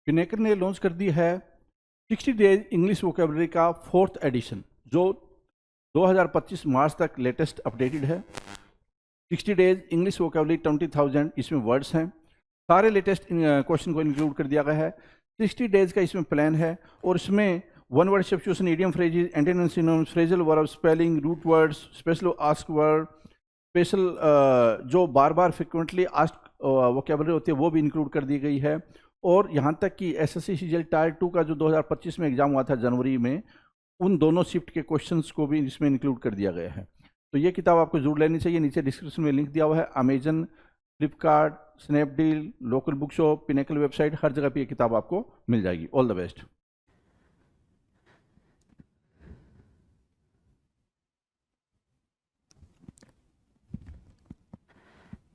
पिनेकर ने लॉन्च कर दी है 60 डेज इंग्लिश वोकेबलरी का 4th एडिशन, जो 2025 मार्च तक लेटेस्ट अपडेटेड है। 60 डेज इंग्लिश वोकेबलरी 20,000 इसमें वर्ड्स हैं। सारे लेटेस्ट क्वेश्चन को इंक्लूड कर दिया गया है। 60 डेज का इसमें प्लान है और इसमें one word substitution, idiom phrases, antonyms, synonyms, phrasal verb, spelling, root words, special ask word, special जो बार बार फ्रिक्वेंटली आस्क वोकेबलरी होती है वो भी इंक्लूड कर दी गई है। और यहाँ तक कि एसएससी सीजीएल टायर 2 का जो 2025 में एग्जाम हुआ था जनवरी में, उन दोनों शिफ्ट के क्वेश्चंस को भी इसमें इंक्लूड कर दिया गया है। तो ये किताब आपको जरूर लेनी चाहिए। नीचे डिस्क्रिप्शन में लिंक दिया हुआ है। Amazon, Flipkart, Snapdeal, local book shop, Pinnacle website, हर जगह पे ये किताब आपको मिल जाएगी। All the best.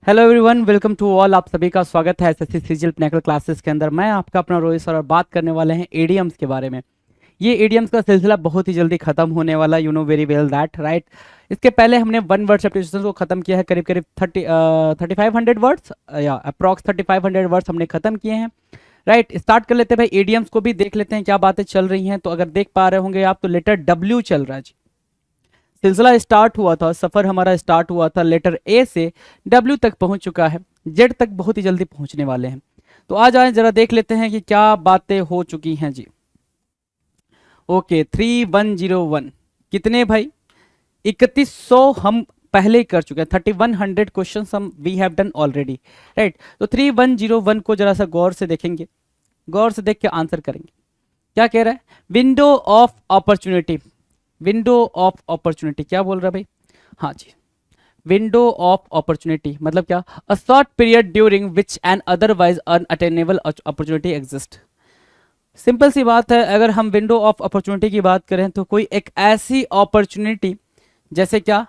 Hello everyone, welcome to all. आप सभी का स्वागत है एसएससी सीजीएल पिनेकल क्लासेस के अंदर। मैं आपका अपना रोहित सर और बात करने वाले हैं एडियम्स के बारे में। ये एडियम्स का सिलसिला बहुत ही जल्दी खत्म होने वाला, you know very well that, right. इसके पहले हमने वन वर्ड सब्स्टिट्यूशन को खत्म किया है, करीब करीब 3500 वर्ड्स या अप्रॉक्स 3500 वर्ड्स हमने खत्म किए हैं, राइट। स्टार्ट कर लेते हैं भाई, एडियम्स को भी देख लेते हैं क्या बातें चल रही हैं। तो अगर देख पा रहे होंगे आप, तो लेटर डब्ल्यू चल रहा है जी। सिलसिला स्टार्ट हुआ था, सफर हमारा स्टार्ट हुआ था, लेटर ए से डब्ल्यू तक पहुंच चुका है, जेड तक बहुत ही जल्दी पहुंचने वाले हैं। तो आज आए जरा देख लेते हैं कि क्या बातें हो चुकी हैं जी। ओके, 3101 कितने भाई? 3100 हम पहले ही कर चुके हैं। 3100 क्वेश्चन हम we have done already, right. तो 3101 को जरा सा गौर से देखेंगे, गौर से देख के आंसर करेंगे। क्या कह रहा है? Window of opportunity. Window of opportunity क्या बोल रहा है भाई? हाँ जी, विंडो ऑफ अपॉर्चुनिटी मतलब क्या? A short period during which an otherwise unattainable opportunity exist. Simple सी बात है, अगर हम विंडो ऑफ अपॉर्चुनिटी की बात करें तो कोई एक ऐसी अपॉर्चुनिटी, जैसे क्या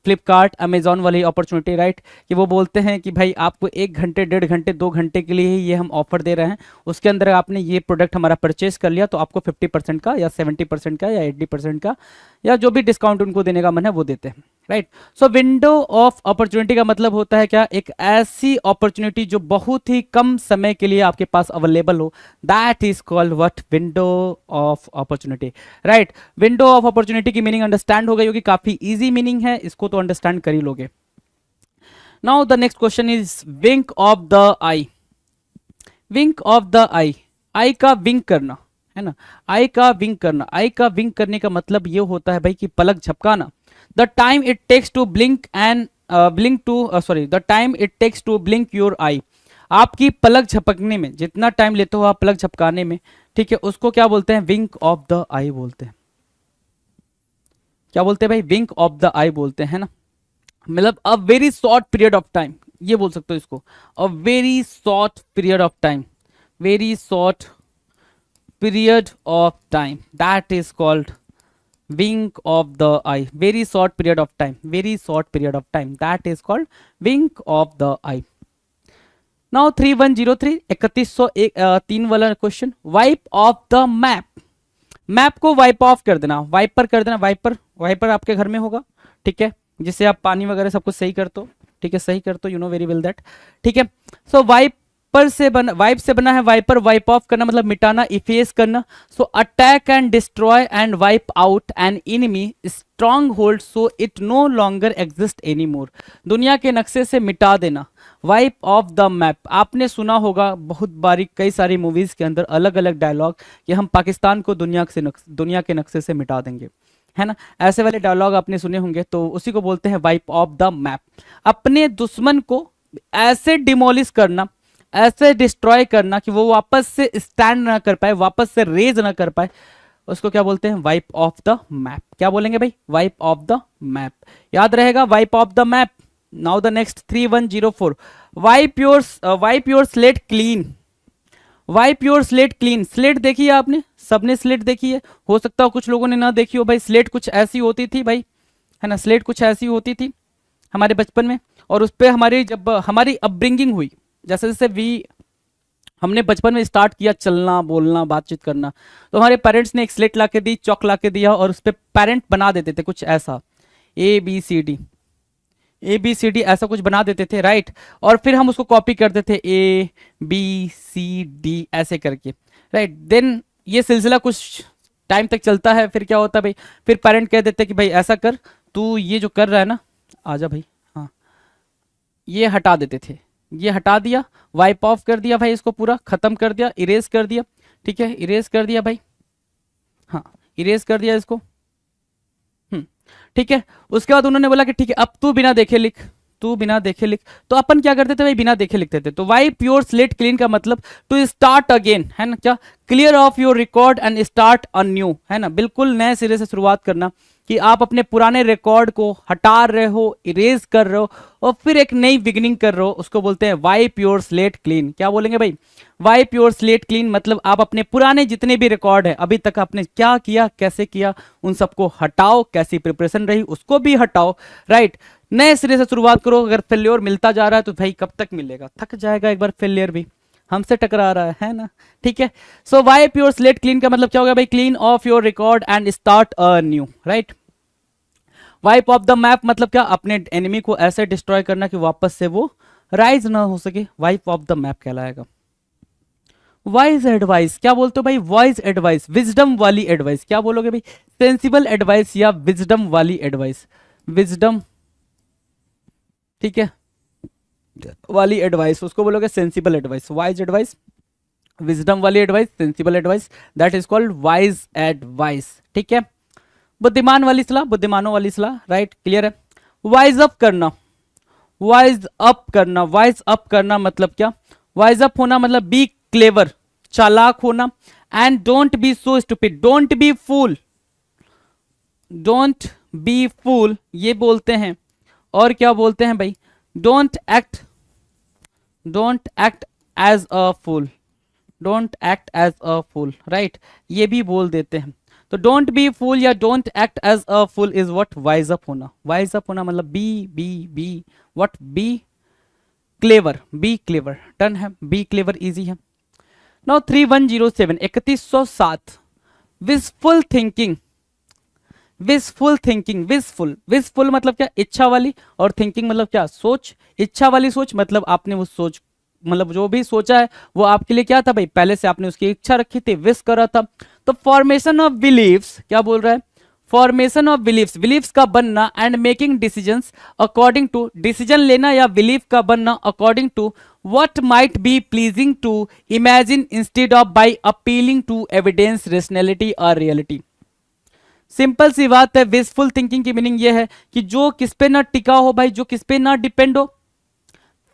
फ्लिपकार्ट, अमेजॉन वाली अपॉर्चुनिटी, राइट, कि वो बोलते हैं कि भाई आपको 1 घंटे, 1.5 घंटे, 2 घंटे के लिए ही ये हम ऑफर दे रहे हैं। उसके अंदर आपने ये प्रोडक्ट हमारा परचेज कर लिया तो आपको 50% का या 70% का या 80% का या जो भी डिस्काउंट उनको देने का मन है वो देते हैं, right. So window of opportunity का मतलब होता है क्या? एक ऐसी अपॉर्चुनिटी जो बहुत ही कम समय के लिए आपके पास अवेलेबल हो, that is called what? Window of opportunity, right. Window of opportunity की मीनिंग अंडरस्टैंड हो गई होगी, काफी इजी मीनिंग है, इसको तो अंडरस्टैंड कर ही लोगे। Now the next question is wink of the eye. Wink of the eye, eye का विंक करना है ना, आई का विंक करना। आई का विंक करने का मतलब ये होता है भाई कि पलक झपकाना। The time it takes to blink and blink to sorry the time it takes to blink your eye. आपकी पलक झपकने में जितना टाइम लेते हो आप पलक झपकाने में, ठीक है, उसको क्या बोलते हैं? विंक ऑफ द आई बोलते हैं। क्या बोलते हैं भाई? विंक ऑफ द आई बोलते हैं ना। मतलब अ very short period of time, ये बोल सकते हो इसको, अ very short period of time, very short period of time, that is called wink of the eye. Very short period of time, very short period of time, that is called wink of the eye. Now 3103 3103 वाला question, wipe off the map. Map को wipe off कर देना, wiper कर देना। Wiper, wiper आपके घर में होगा, ठीक है, जिससे आप पानी वगैरह सब कुछ सही कर दो, ठीक है, सही कर दो, you know very well that, ठीक है। सो वाइपर से बना, वाइप से बना है वाइपर। वाइप ऑफ करना मतलब मिटाना, इफेस करना। So attack and destroy and wipe out an enemy stronghold so it no longer exist any more. दुनिया के नक्शे से मिटा देना, वाइप ऑफ द मैप। आपने सुना होगा बहुत बारी कई सारी मूवीज के अंदर अलग अलग डायलॉग कि हम पाकिस्तान को दुनिया के नक्शे से मिटा देंगे, है ना। ऐसे वाले डायलॉग आपने सुने होंगे, तो उसी को बोलते हैं वाइप ऑफ द मैप। अपने दुश्मन को ऐसे डिमोलिश करना, ऐसे डिस्ट्रॉय करना कि वो वापस से स्टैंड ना कर पाए, वापस से रेज ना कर पाए, उसको क्या बोलते हैं? Wipe off the map. क्या बोलेंगे भाई? Wipe off the map. याद रहेगा, wipe off the map. Now the next 3104, wipe your slate clean. Wipe your slate clean. Slate देखी है आपने? सबने स्लेट देखी है, हो सकता हो कुछ लोगों ने ना देखी हो। भाई स्लेट कुछ ऐसी होती थी भाई, है ना, स्लेट कुछ ऐसी होती थी हमारे बचपन में, और उस पर हमारी जब हमारी अपब्रिंगिंग हुई, जैसे जैसे हमने बचपन में स्टार्ट किया चलना, बोलना, बातचीत करना, तो हमारे पेरेंट्स ने एक स्लेट ला के दी, चौक ला के दिया, और उस पर पेरेंट बना देते थे कुछ ऐसा, ABCD, ABCD ऐसा कुछ बना देते थे, राइट। और फिर हम उसको कॉपी करते थे ABCD ऐसे करके, राइट। देन ये सिलसिला कुछ टाइम तक चलता है, फिर क्या होता है भाई, फिर पेरेंट कह देते कि भाई ऐसा कर, तू ये जो कर रहा है ना, आजा भाई, हाँ, ये हटा देते थे। ये हटा दिया, वाइप ऑफ कर दिया भाई, इसको पूरा खत्म कर दिया, इरेज कर दिया, ठीक है, इरेज कर दिया भाई, हाँ, इरेज कर दिया इसको, ठीक है। उसके बाद उन्होंने बोला कि ठीक है अब तू बिना देखे लिख, तू बिना देखे लिख। तो अपन क्या करते थे भाई, बिना देखे लिखते थे। तो वाइप योर स्लेट क्लीन का मतलब टू स्टार्ट अगेन, है ना, क्या, clear of your record and start a new, है ना, बिल्कुल नए सिरे से शुरुआत करना, कि आप अपने पुराने रिकॉर्ड को हटा रहे हो, इरेज कर रहे हो और फिर एक नई बिगिनिंग कर रहे हो, उसको बोलते हैं वाइप योर स्लेट क्लीन। क्या बोलेंगे भाई, वाइप योर स्लेट क्लीन, मतलब आप अपने पुराने जितने भी रिकॉर्ड है, अभी तक आपने क्या किया, कैसे किया, उन सबको हटाओ, कैसी प्रिपरेशन रही उसको भी हटाओ, राइट। नए सिरे से शुरुआत करो। अगर फेल्योर मिलता जा रहा है तो भाई कब तक मिलेगा, थक जाएगा एक बार फेलियर भी, हमसे टकरा रहा है ना, ठीक है। सो वाइप योर स्लेट क्लीन का मतलब क्या होगा भाई, clean of your record and start a new, right. Wipe off the map मतलब क्या, अपने एनिमी को ऐसे डिस्ट्रॉय करना कि वापस से वो राइज ना हो सके, वाइप ऑफ द मैप कहलाएगा। वाइज एडवाइस, क्या बोलते हो भाई, वाइज एडवाइस, विजडम वाली एडवाइस, क्या बोलोगे भाई, सेंसिबल एडवाइस या विजडम वाली एडवाइस, विजडम, ठीक है, वाली एडवाइस, उसको बोलोगे sensible advice. Wise advice, wisdom वाली advice, sensible advice, that is called wise advice, ठीक है। बुद्धिमान वाली सलाह, बुद्धिमानों वाली सलाह, राइट, क्लियर है। वाइज अप करना, वाइज अप करना, वाइज अप करना मतलब क्या, वाइज अप होना मतलब बी क्लेवर, चालाक होना, and don't be so stupid, don't be fool, don't be fool ये बोलते हैं। और क्या बोलते हैं भाई, don't act, don't act as a fool, don't act as a fool, right, ये भी बोल देते हैं। तो डोंट बी फूल या don't act as a fool is what wise up होना। वाइज अप होना मतलब be what, be clever, be clever, done है, बी क्लेवर इजी है। Now 3107 3107, wishful thinking, wishful thinking, wishful, wishful मतलब क्या, इच्छा वाली, और थिंकिंग मतलब क्या, सोच, इच्छा वाली सोच मतलब आपने वो सोच, मतलब जो भी सोचा है वो आपके लिए क्या था भाई, पहले से आपने उसकी इच्छा रखी थी, विश करा था। तो फॉर्मेशन ऑफ बिलीव्स, क्या बोल रहा है, फॉर्मेशन ऑफ बिलीव्स, बिलीव्स का बनना, and making decisions according to, decision लेना या बिलीव का बनना according to what might be pleasing to imagine instead of by appealing to evidence, rationality और रियलिटी। सिंपल सी बात है, विशफुल थिंकिंग की मीनिंग ये है कि जो किस पे ना टिका हो भाई, जो किस पे ना डिपेंड हो,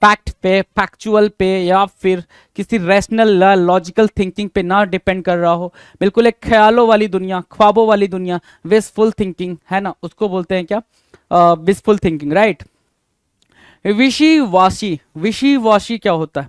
फैक्ट पे, फैक्चुअल पे, या फिर किसी रैशनल लॉजिकल थिंकिंग पे ना डिपेंड कर रहा हो, बिल्कुल एक ख्यालों वाली दुनिया, ख्वाबों वाली दुनिया, विशफुल थिंकिंग, है ना, उसको बोलते हैं क्या, विशफुल थिंकिंग, राइट। विशी वाशी, विशी वाशी क्या होता है,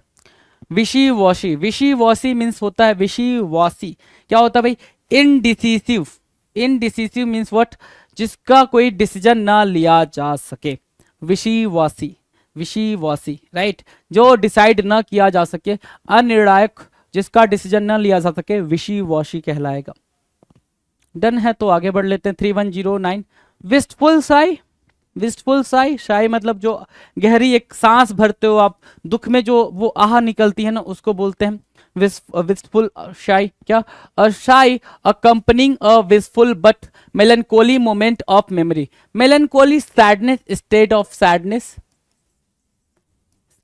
विशी वॉशी, विशी वॉशी मीन्स होता है, विशी वॉशी क्या होता है भाई, इनडिसिसिव, इनडिसिसिव मीन्स व्हाट, जिसका कोई डिसीजन ना लिया जा सके, विशी वॉशी, विशी वॉशी, राइट, जो डिसाइड ना किया जा सके, अनिर्णायक, जिसका डिसीजन ना लिया जा सके, विशी वॉशी कहलाएगा। डन है, तो आगे बढ़ लेते हैं। 3109, विस्टफुल साई, विस्टफुल साई, साई मतलब जो गहरी एक सांस भरते हो आप, दुख में जो वो आह निकलती है ना, उसको बोलते हैं विस्टफुल शाई। क्या, a shy accompanying a wistful but melancholy moment of memory, melancholy sadness, state of sadness,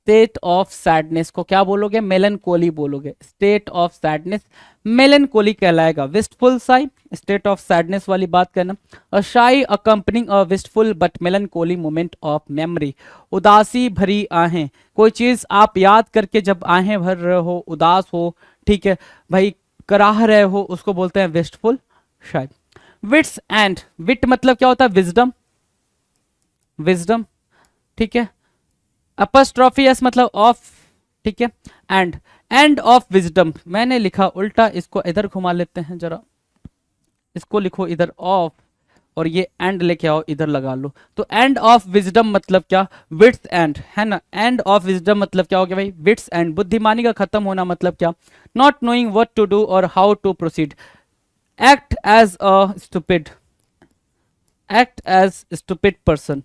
state of sadness को क्या बोलोगे, मेलनकोली बोलोगे, स्टेट ऑफ सैडनेस मेलनकोली कहलाएगा। Wistful shy, state of sadness वाली बात करना। A shy accompanying a wistful but melancholy moment of memory, उदासी भरी आहें, कोई चीज आप याद करके जब आहें भर रहे हो, उदास हो, ठीक है भाई, कराह रहे हो, उसको बोलते हैं विस्टफुल शाई। विट्स एंड, विट मतलब क्या होता है, विजडम, विजडम, ठीक है। अपस्ट्रॉफी एस मतलब ऑफ, ठीक है। एंड ऑफ विजडम, मैंने लिखा उल्टा, इसको इधर घुमा लेते हैं जरा, इसको लिखो इधर ऑफ, और ये एंड लेके आओ इधर लगा लो। तो एंड ऑफ विजडम मतलब क्या, विट्स एंड, है ना, एंड ऑफ विजडम मतलब क्या हो गया भाई, विट्स एंड, बुद्धिमानी का खत्म होना मतलब क्या, not knowing what to do और how to proceed, act as a stupid, act as stupid person,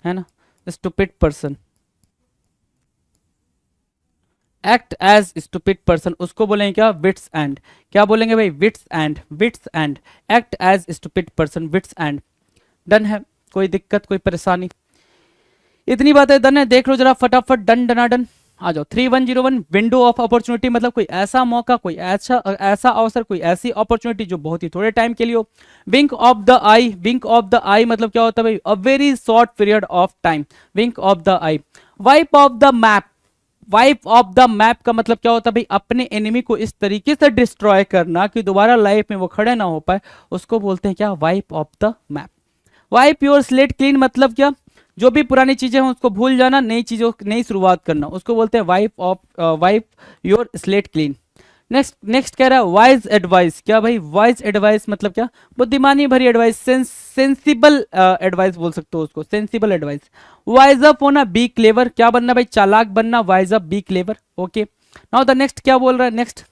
है ना, stupid person, act as stupid person, उसको बोलेंगे क्या, विट्स एंड। क्या बोलेंगे भाई, wits end, wits end, act as stupid person, wits end. Done है, कोई दिक्कत कोई परेशानी, इतनी बातें डन है, देख लो जरा फटाफट, डन डना डन। आ जाओ 3101, विंडो ऑफ अपॉर्चुनिटी मतलब कोई ऐसा मौका, कोई ऐसा अवसर, कोई ऐसी अपॉर्चुनिटी जो बहुत ही थोड़े टाइम के लिए हो। Wink of the eye, wink of the eye मतलब क्या होता है भाई, a very short period of time, wink of the eye. Wipe of the map, wipe of the map का मतलब क्या होता है भाई, अपने एनिमी को इस तरीके से डिस्ट्रॉय करना कि दोबारा लाइफ में वो खड़े ना हो पाए, उसको बोलते हैं क्या, wipe off the map. Wipe your slate clean मतलब क्या, जो भी पुरानी चीजें हैं उसको भूल जाना, नई चीजों नई शुरुआत करना, उसको बोलते हैं wipe your slate clean. Next कह रहा है वाइज एडवाइस, क्या भाई वाइज एडवाइस मतलब क्या, बुद्धिमानी भरी एडवाइस, सेंसिबल एडवाइस बोल सकते हो उसको, सेंसिबल एडवाइस। वाइज अप होना, बी क्लेवर, क्या बनना भाई, चालाक बनना, wise up be clever. Okay, now the next क्या बोल रहा है, next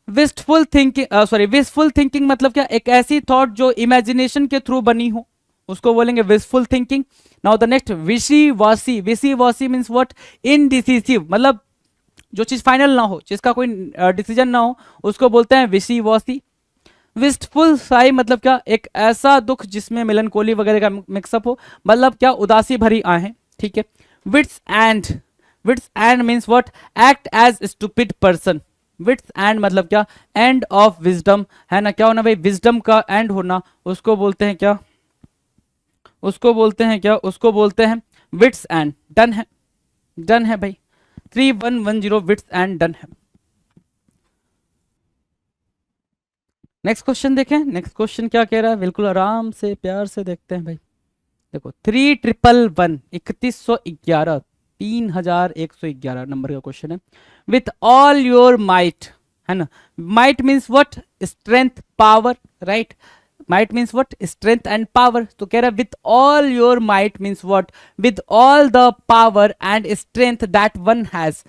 wistful thinking, sorry wistful thinking मतलब क्या, एक ऐसी थॉट जो इमेजिनेशन के थ्रू बनी हो, उसको बोलेंगे wistful thinking. Now the next विशी वासी, विशी वासी मीन्स व्हाट, इनडिसिसिव मतलब जो चीज फाइनल ना हो, जिसका कोई डिसीजन ना हो, उसको बोलते हैं विशी वासी। विस्टफुल साई मतलब क्या, एक ऐसा दुख जिसमें मेलनकोली वगैरह का मिक्सअप हो, मतलब क्या, उदासी भरी आहें, ठीक है। Wits end, wits end means what, act as stupid person, wits end मतलब क्या, एंड ऑफ विजडम है ना, क्या होना भाई, विजडम का एंड होना, उसको बोलते हैं क्या, उसको बोलते हैं क्या, उसको बोलते हैं विट्स एंड। डन है, डन है भाई, 3110 विट्स एंड डन है। नेक्स्ट क्वेश्चन देखें, नेक्स्ट क्वेश्चन क्या कह रहा है, बिल्कुल आराम से प्यार से देखते हैं भाई। देखो 3111, 3111, 3111 नंबर का क्वेश्चन है। विथ ऑल योर माइट, है ना, might means what, strength power, right, might means what, strength and power. तो कह रहा है with all your might means what, with all the power and strength that one has,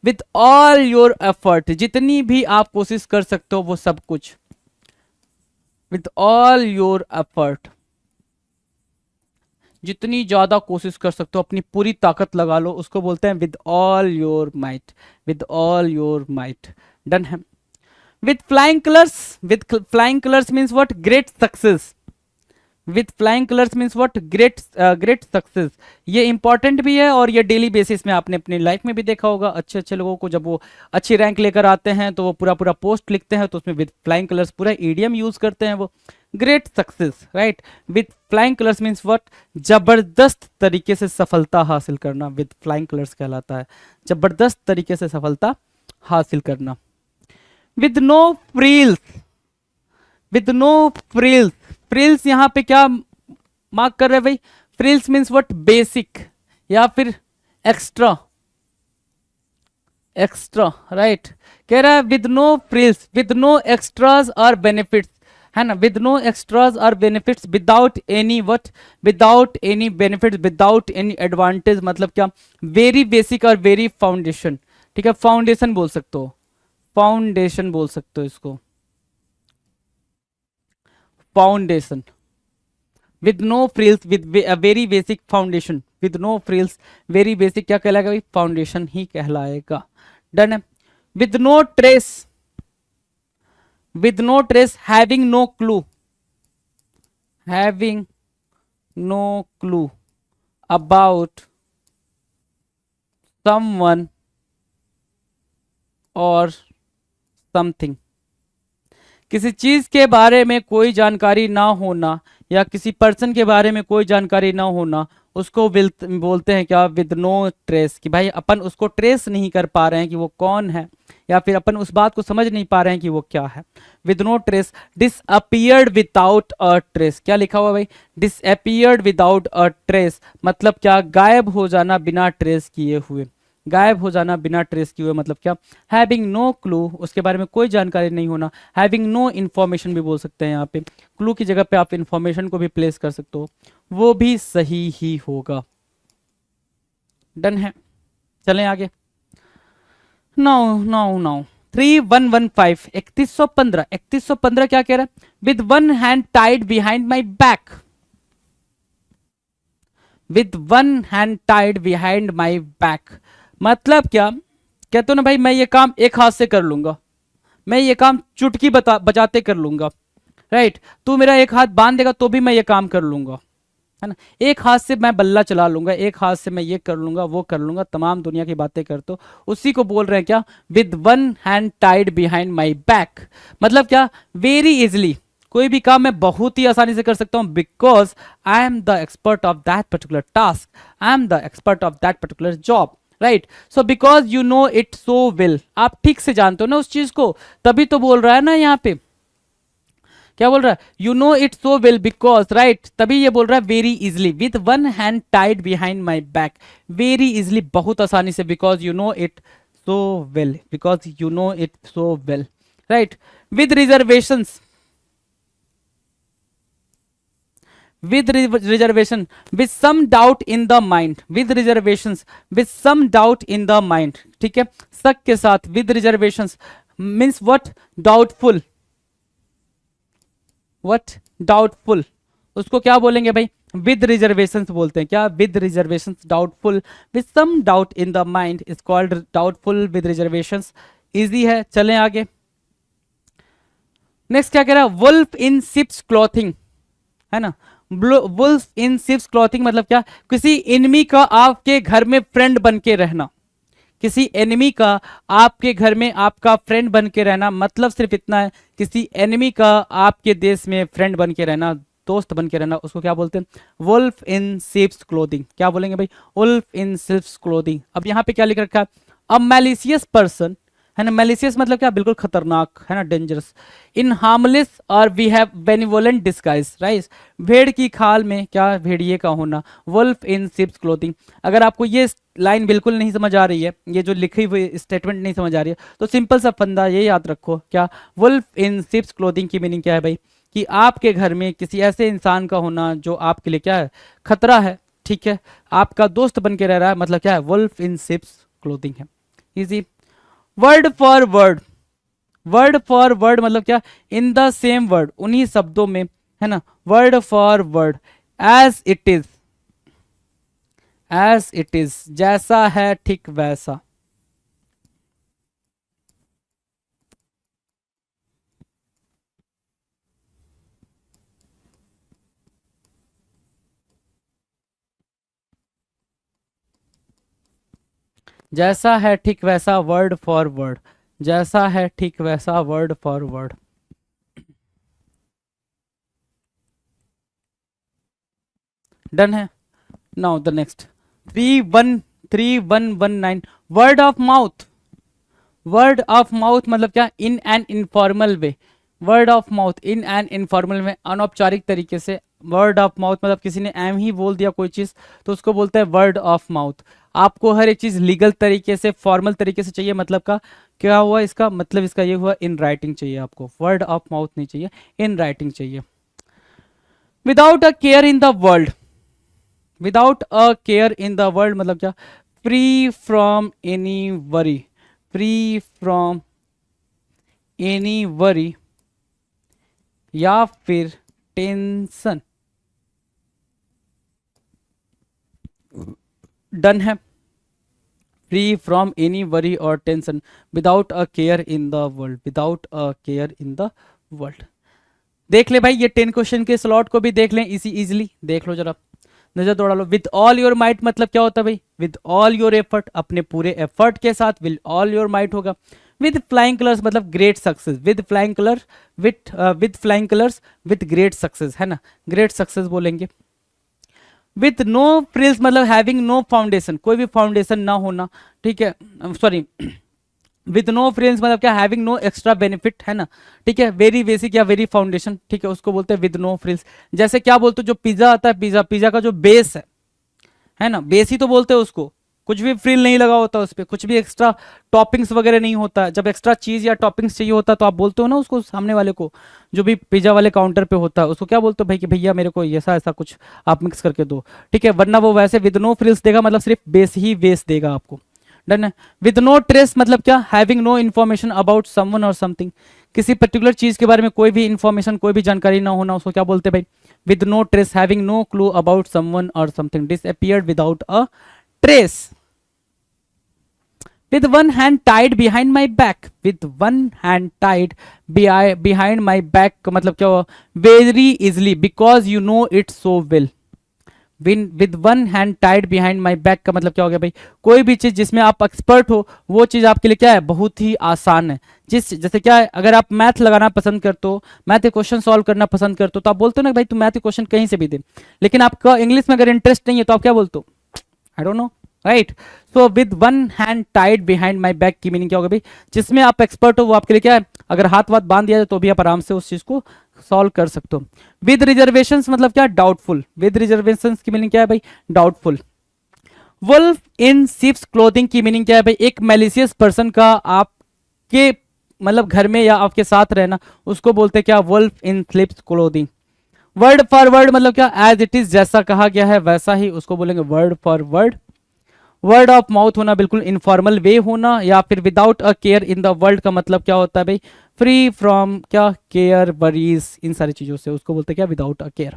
with all your effort, जितनी भी आप कोशिश कर सकते हो वो सब कुछ, विथ ऑल योर एफर्ट, जितनी ज्यादा कोशिश कर सकते हो, अपनी पूरी ताकत लगा लो, उसको बोलते हैं with all your might, with all your might. Done है। With flying colours, with flying colours means what, great success, with flying colours means what, great success. ये इंपॉर्टेंट भी है और ये डेली बेसिस में आपने अपनी लाइफ में भी देखा होगा, अच्छे अच्छे लोगों को जब वो अच्छी रैंक लेकर आते हैं तो वो पूरा पूरा पोस्ट लिखते हैं, तो उसमें विथ फ्लाइंग कलर्स पूरा ईडियम यूज करते हैं वो, great success, right. With flying colours means what, जबरदस्त तरीके से सफलता हासिल करना, विथ फ्लाइंग कलर्स कहलाता है जबरदस्त तरीके से सफलता हासिल करना। With no frills, with no frills, frills यहां पे क्या मार्क कर रहे हैं भाई, फ्रिल्स मीन्स व्हाट, बेसिक या फिर एक्स्ट्रा, एक्स्ट्रा, राइट। कह रहा है with no frills, with no extras और बेनिफिट्स, है ना, विद नो एक्स्ट्राज और benefits, without any what, without any benefits, without any advantage मतलब क्या, वेरी बेसिक और वेरी फाउंडेशन, ठीक है, फाउंडेशन बोल सकते हो, फाउंडेशन बोल सकते हो इसको, foundation. With no frills, with very basic foundation, with no frills very basic क्या कहलाएगा भाई, फाउंडेशन ही कहलाएगा। डन है। With no trace, with no trace, having no clue, having no clue about someone और समथिंग, किसी चीज के बारे में कोई जानकारी ना होना या किसी पर्सन के बारे में कोई जानकारी ना होना, उसको बोलते हैं क्या, विद नो ट्रेस, कि भाई अपन उसको ट्रेस नहीं कर पा रहे हैं कि वो कौन है, या फिर अपन उस बात को समझ नहीं पा रहे हैं कि वो क्या है, with no trace. Disappeared without a trace, क्या लिखा हुआ भाई, डिसअपियर्ड विदाउट अ ट्रेस मतलब क्या, गायब हो जाना बिना ट्रेस किए हुए, गायब हो जाना बिना ट्रेस किए हुए मतलब क्या, हैविंग नो क्लू, उसके बारे में कोई जानकारी नहीं होना, हैविंग नो इन्फॉर्मेशन भी बोल सकते हैं, यहाँ पे क्लू की जगह पे आप इन्फॉर्मेशन को भी प्लेस कर सकते हो, वो भी सही ही होगा। डन है, चलें आगे। नाउ नाउ नाउ 3115, 3115, 3115 क्या कह रहा है, with one hand tied behind my back, with one hand tied behind my back. मतलब क्या, कहते हो ना भाई मैं ये काम एक हाथ से कर लूंगा, मैं ये काम चुटकी बजाते कर लूंगा, राइट। तू मेरा एक हाथ बांध देगा तो भी मैं ये काम कर लूंगा, है ना। एक हाथ से मैं बल्ला चला लूंगा, एक हाथ से मैं ये कर लूंगा वो कर लूंगा, तमाम दुनिया की बातें करते हो, उसी को बोल रहे हैं क्या, with one hand tied behind my back. मतलब क्या, वेरी इजिली, कोई भी काम मैं बहुत ही आसानी से कर सकता हूं, because I am the expert of that particular task, I am the expert of that particular job, right. So because you know it so well, आप ठीक से जानते हो ना उस चीज को, तभी तो बोल रहा है ना यहाँ पे, क्या बोल रहा है, you know it so well because, right, तभी ये बोल रहा है very easily, with one hand tied behind my back, very easily, बहुत आसानी से, because you know it so well, because you know it so well, right. With reservations, with reservation, with some doubt in the mind, with reservations, with some doubt in the mind, ठीक है, शक के साथ, with reservations means what, doubtful, what, doubtful, उसको क्या बोलेंगे भाई, with reservations बोलते हैं, क्या, with reservations, doubtful, with some doubt in the mind is called doubtful with reservations, easy है, चलें आगे। नेक्स्ट क्या कह रहा है, wolf in sheep's clothing, है ना, वुल्फ इन शिप्स क्लॉथिंग मतलब क्या, किसी एनिमी का आपके घर में फ्रेंड बन के रहना, किसी एनिमी का आपके घर में आपका फ्रेंड बन के रहना, मतलब सिर्फ इतना है, किसी एनिमी का आपके देश में फ्रेंड बन के रहना, दोस्त बन के रहना, उसको क्या बोलते हैं, वुल्फ इन शिप्स क्लोथिंग। क्या बोलेंगे भाई, वुल्फ इन शिप्स क्लोथिंग। अब यहाँ पे क्या लिख रखा है, अ मैलिशियस पर्सन, है ना, मैलिशियस मतलब क्या, बिल्कुल खतरनाक, है ना, डेंजरस, इन हार्मलेस और we have benevolent disguise, right. भेड़ की खाल में, क्या, भेड़िए का होना, वुल्फ इन शिप्स क्लोथिंग। अगर आपको ये लाइन बिल्कुल नहीं समझ आ रही है, ये जो लिखी हुई स्टेटमेंट नहीं समझ आ रही है, तो सिंपल सा फंदा ये याद रखो, क्या, वुल्फ इन शिप्स क्लोथिंग की मीनिंग क्या है भाई, कि आपके घर में किसी ऐसे इंसान का होना जो आपके लिए क्या है, खतरा है, ठीक है, आपका दोस्त बन के रह रहा है, मतलब क्या है, वुल्फ इन शिप्स क्लोथिंग है, easy. Word for word, word for word मतलब क्या, इन द सेम वर्ड, उन्हीं शब्दों में, है ना, word for word, as it is, as it is, जैसा है ठीक वैसा, जैसा है ठीक वैसा, वर्ड फॉर वर्ड, जैसा है ठीक वैसा, वर्ड फॉर वर्ड। डन है। Now the next 313119, word of mouth, word of mouth मतलब क्या, in an informal way, word of mouth in an informal वे, अनौपचारिक तरीके से, वर्ड ऑफ माउथ मतलब किसी ने एम ही बोल दिया कोई चीज तो उसको बोलते हैं वर्ड ऑफ माउथ। आपको हर एक चीज लीगल तरीके से, फॉर्मल तरीके से चाहिए, मतलब का क्या हुआ, इसका मतलब इसका ये हुआ, इन राइटिंग चाहिए आपको, वर्ड ऑफ माउथ नहीं चाहिए, इन राइटिंग चाहिए। Without a care in the world, without a care in the world मतलब क्या, free from any worry, free from any worry या फिर टेंशन। डन है, फ्री फ्रॉम एनी वरी और tension, without a care in the world, without a care in the world. देख ले भाई, ये 10 क्वेश्चन के स्लॉट को भी देख लें इसी इजिली, देख लो जरा, नजर दौड़ा लो। विद ऑल योर माइट मतलब क्या होता है भाई, विद ऑल योर एफर्ट, अपने पूरे एफर्ट के साथ, विद ऑल योर माइट होगा। विद फ्लाइंग कलर्स मतलब great success, with flying colour, with flying colours with great success, है ना, ग्रेट सक्सेस बोलेंगे। विथ नो फ्रिल्स मतलब हैविंग नो फाउंडेशन, कोई भी फाउंडेशन ना होना, ठीक है, सॉरी, विद नो फ्रिल्स मतलब क्या, हैविंग नो एक्स्ट्रा बेनिफिट, है ना, ठीक है, वेरी बेसिक या वेरी फाउंडेशन, ठीक है, उसको बोलते हैं विद नो फ्रिल्स। जैसे क्या बोलते हो, जो पिज्जा आता है, पिज्जा, पिज्जा का जो बेस है ना, बेस ही तो बोलते हैं उसको, कुछ भी फ्रिल नहीं लगा होता उस पर, कुछ भी एक्स्ट्रा टॉपिंग्स वगैरह नहीं होता। जब एक्स्ट्रा चीज या टॉपिंग्स चाहिए होता तो आप बोलते हो ना उसको, सामने वाले को, जो भी पिज्जा वाले काउंटर पे होता है उसको क्या बोलते हो भाई, कि भैया मेरे को ऐसा ऐसा कुछ आप मिक्स करके दो, ठीक है, वरना वो वैसे विद नो फ्रिल्स देगा, मतलब सिर्फ बेस ही बेस देगा आपको। डन है। विद नो ट्रेस मतलब क्या, having no information about someone और समथिंग, किसी पर्टिकुलर चीज के बारे में कोई भी इंफॉर्मेशन, कोई भी जानकारी ना होना, उसको क्या बोलते हैं भाई, with no trace, having no clue about someone or something, disappeared without a trace, with one hand tied behind my back, with one hand tied behind my back का मतलब क्या हुआ, very easily because you know it so well, with one hand tied behind my back का मतलब क्या हो गया भाई, कोई भी चीज जिसमें आप एक्सपर्ट हो वो चीज आपके लिए क्या है, बहुत ही आसान है। जैसे क्या है, अगर आप मैथ लगाना पसंद करते हो, मैथ के क्वेश्चन सॉल्व करना पसंद करते हो, तो आप बोलते हो ना भाई तू मैथ के क्वेश्चन कहीं से भी दे, लेकिन आपका इंग्लिश में अगर इंटरेस्ट नहीं है तो आप क्या बोलते हो, I don't know, right. So with one hand tied behind my back की मीनिंग क्या होगा भाई, जिसमें आप एक्सपर्ट हो वो आपके लिए क्या है, अगर हाथ वाथ बांध दिया जाए तो भी आप आराम से उस चीज को सॉल्व कर सकते हो। विद रिजर्वेशंस मतलब क्या, डाउटफुल, विद रिजर्वेशंस की मीनिंग क्या है भाई, डाउटफुल। वुल्फ इन शिप्स क्लोथिंग की मीनिंग क्या है भाई, एक मैलिशियस पर्सन का आपके मतलब घर में या आपके साथ रहना, उसको बोलते हैं क्या, wolf in sheep's clothing. Word for word मतलब क्या, एज इट इज, जैसा कहा गया है वैसा ही, उसको बोलेंगे word for word. Word of mouth होना, बिल्कुल इनफॉर्मल वे होना, या फिर without a care in the world का मतलब क्या होता है भाई, फ्री फ्रॉम क्या, केयर वरीज, इन सारी चीजों से, उसको बोलते हैं क्या, without a care.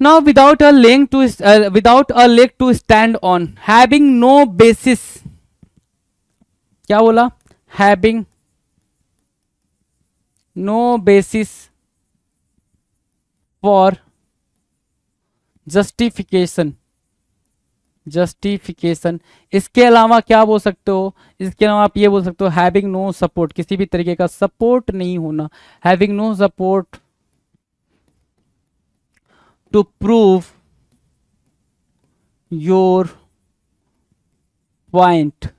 Now without a leg to, without a leg to stand on, having no basis, क्या बोला, having no basis for justification, justification. इसके अलावा क्या बोल सकते हो, इसके अलावा आप ये बोल सकते हो हैविंग नो सपोर्ट, किसी भी तरीके का सपोर्ट नहीं होना, having no support to prove your point,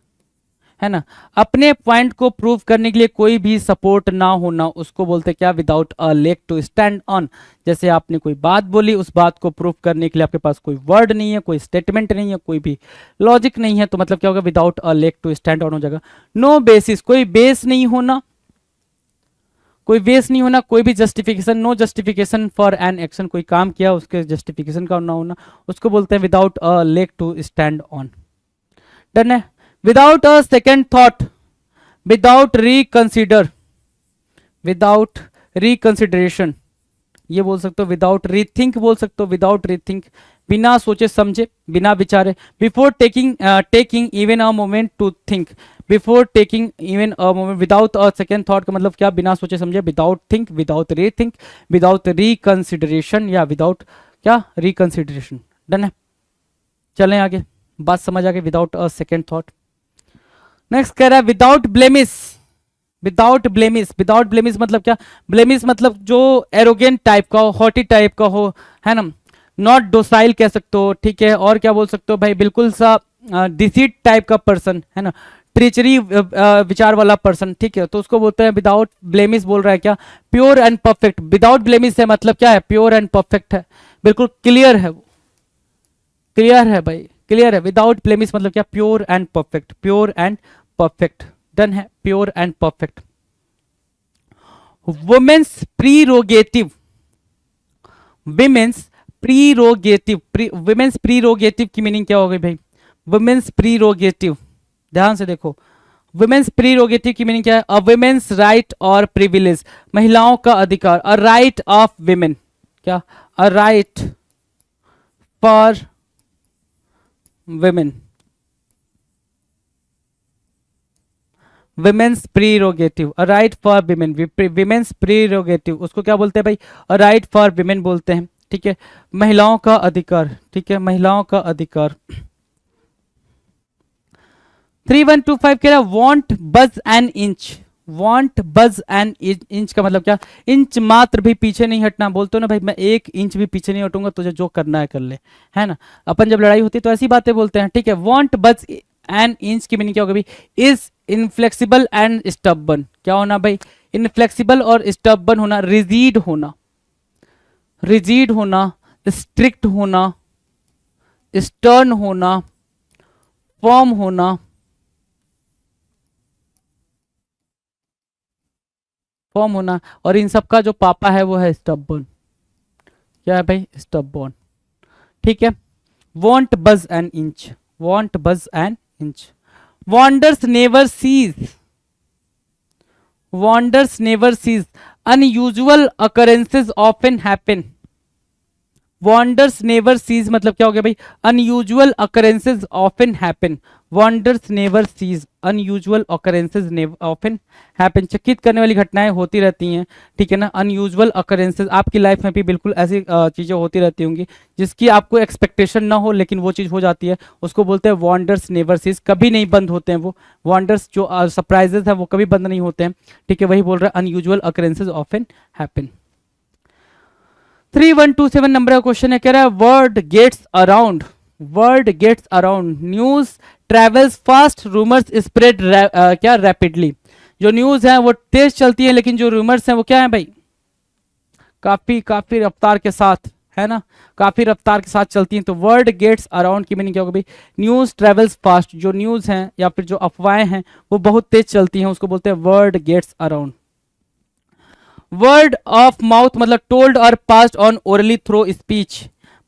है ना, अपने पॉइंट को प्रूव करने के लिए कोई भी सपोर्ट ना होना, उसको बोलते क्या, without a leg to stand on. जैसे आपने कोई बात बोली, उस बात को प्रूव करने के लिए आपके पास कोई वर्ड नहीं है, कोई स्टेटमेंट नहीं है, कोई भी लॉजिक नहीं है, तो मतलब क्या होगा, without a leg to stand on हो जाएगा। नो बेसिस, कोई बेस नहीं होना, कोई बेस नहीं होना, कोई भी justification, no justification for an action, कोई काम किया उसके जस्टिफिकेशन का ना होना, उसको बोलते हैं without a leg to stand on. Done है। Without a second thought, without reconsider, without reconsideration, ये बोल सकते हो, विदाउट रीथिंक बोल सकते हो, विदाउट रीथिंक, बिना सोचे समझे, बिना विचारे, before taking taking even a moment to think, before taking even a moment, without a second thought का मतलब क्या, बिना सोचे समझे, without think, without rethink, without reconsideration, या विदाउट क्या, रिकंसिडरेशन। डन है। चलें आगे, बात समझ आ गई, without a second thought. Next कह रहा है without blemish, without blemish, without blemish मतलब क्या, ब्लेमिस मतलब जो एरोगेंट टाइप का हो, हॉटी टाइप का हो, है ना, नॉट डोसाइल कह सकते हो, ठीक है, और क्या बोल सकते हो भाई, बिल्कुल सा डिसीट टाइप का पर्सन, है ना, ट्रीचरी विचार वाला पर्सन, ठीक है, तो उसको बोलते हैं विदाउट ब्लेमिस। बोल रहा है क्या, प्योर एंड परफेक्ट, विदाउट ब्लेमिस है मतलब क्या है, प्योर एंड परफेक्ट है, बिल्कुल क्लियर है, क्लियर है भाई, क्लियर है। विदाउट ब्लेमिस मतलब क्या, pure and perfect, pure and perfect. Done है, pure and perfect. Women's prerogative, women's prerogative, women's prerogative की मीनिंग क्या हो गई भाई, वुमेन्स प्रीरोगेटिव, ध्यान से देखो, वुमेन्स प्रीरोगेटिव की मीनिंग क्या है, अ वुमेन्स राइट और प्रिविलेज, महिलाओं का अधिकार, अ राइट ऑफ विमेन, क्या, a right for women, women's prerogative, a right for women, women's prerogative, उसको क्या बोलते हैं भाई, अ राइट फॉर विमेन बोलते हैं, ठीक है, महिलाओं का अधिकार, ठीक है, महिलाओं का अधिकार। 3125 कह रहा है won't budge an inch, won't budge an inch का मतलब क्या, इंच मात्र भी पीछे नहीं हटना, बोलते हो ना भाई मैं 1 इंच भी पीछे नहीं हटूंगा, तुझे जो करना है कर ले, है ना, अपन जब लड़ाई होती है तो ऐसी बातें बोलते हैं, ठीक है। वॉन्ट बज एन इंच की मीनिंग क्या होगी भाई, इज इनफ्लेक्सिबल एंड स्टबर्न, क्या होना भाई, इनफ्लेक्सिबल और स्टबर्न होना, रिजिड होना, रिजिड होना, स्ट्रिक्ट होना, स्टर्न होना, फर्म होना, फॉर्म होना, और इन सब का जो पापा है वो है स्टबबॉर्न, क्या है भाई, स्टबबॉर्न, ठीक है। Won't budge an inch, won't budge an inch. Wonders never cease, wonders never cease, unusual occurrences often happen. Wonders never cease मतलब क्या हो गया भाई, unusual occurrences often happen. Wonders never cease, unusual occurrences often happen. चकित करने वाली घटनाएं होती रहती हैं, ठीक है ना. अनयूजुअल अकरेंसेज आपकी लाइफ में भी बिल्कुल ऐसी चीजें होती रहती होंगी जिसकी आपको एक्सपेक्टेशन ना हो लेकिन वो चीज हो जाती है, उसको बोलते हैं वॉन्डर्स नेवर सीज. कभी नहीं बंद होते हैं वो वॉन्डर्स, जो सरप्राइजेस है वो कभी बंद नहीं होते हैं, ठीक है. वही बोल रहा है अनयूजुअल अकरेंसेज ऑफन हैपन. 3127 नंबर का क्वेश्चन है, कह रहा है word gets around, word gets around, news travels fast, rumours spread क्या रैपिडली. जो न्यूज है वो तेज चलती है लेकिन जो रूमर्स हैं वो क्या है भाई, काफी रफ्तार के साथ, है ना, काफी रफ्तार के साथ चलती हैं. तो वर्ड गेट्स अराउंड की मीनिंग क्या होगा भाई, न्यूज ट्रेवल्स फास्ट, जो न्यूज हैं या फिर जो अफवाहें हैं वो बहुत तेज चलती हैं, उसको बोलते हैं word gets around. Word of mouth मतलब टोल्ड और passed on orally through speech,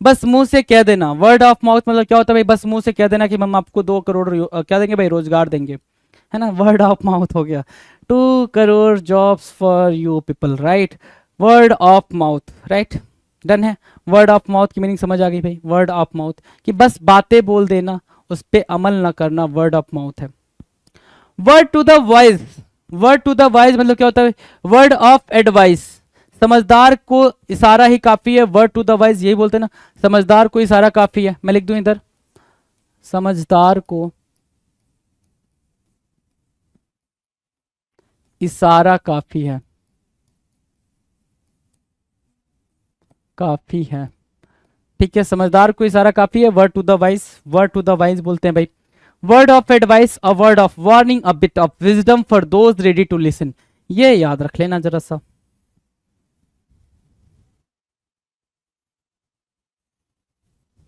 बस मुंह से कह देना. वर्ड ऑफ माउथ मतलब क्या होता है भाई, बस मुंह से कह देना कि हम आपको 2 करोड़ क्या देंगे भाई, रोजगार देंगे, है ना. वर्ड ऑफ माउथ हो गया. 2 crore jobs for you people, right. Word of mouth, right, done है. वर्ड ऑफ माउथ की मीनिंग समझ आ गई भाई. वर्ड ऑफ माउथ कि बस बातें बोल देना, उस पर अमल ना करना, वर्ड ऑफ माउथ है. Word to the wise, word to the wise मतलब क्या होता है, वर्ड ऑफ एडवाइस, समझदार को इशारा ही काफी है. वर्ड टू द वाइज यही बोलते हैं ना, समझदार को इशारा काफी है. मैं लिख दूं इधर, समझदार को इशारा काफी है, काफी है, ठीक है. समझदार को इशारा काफी है. Word to the wise, word to the wise बोलते हैं भाई. Word of advice, a word of warning, a bit of wisdom for those ready to listen. ये याद रख लेना जरा सा,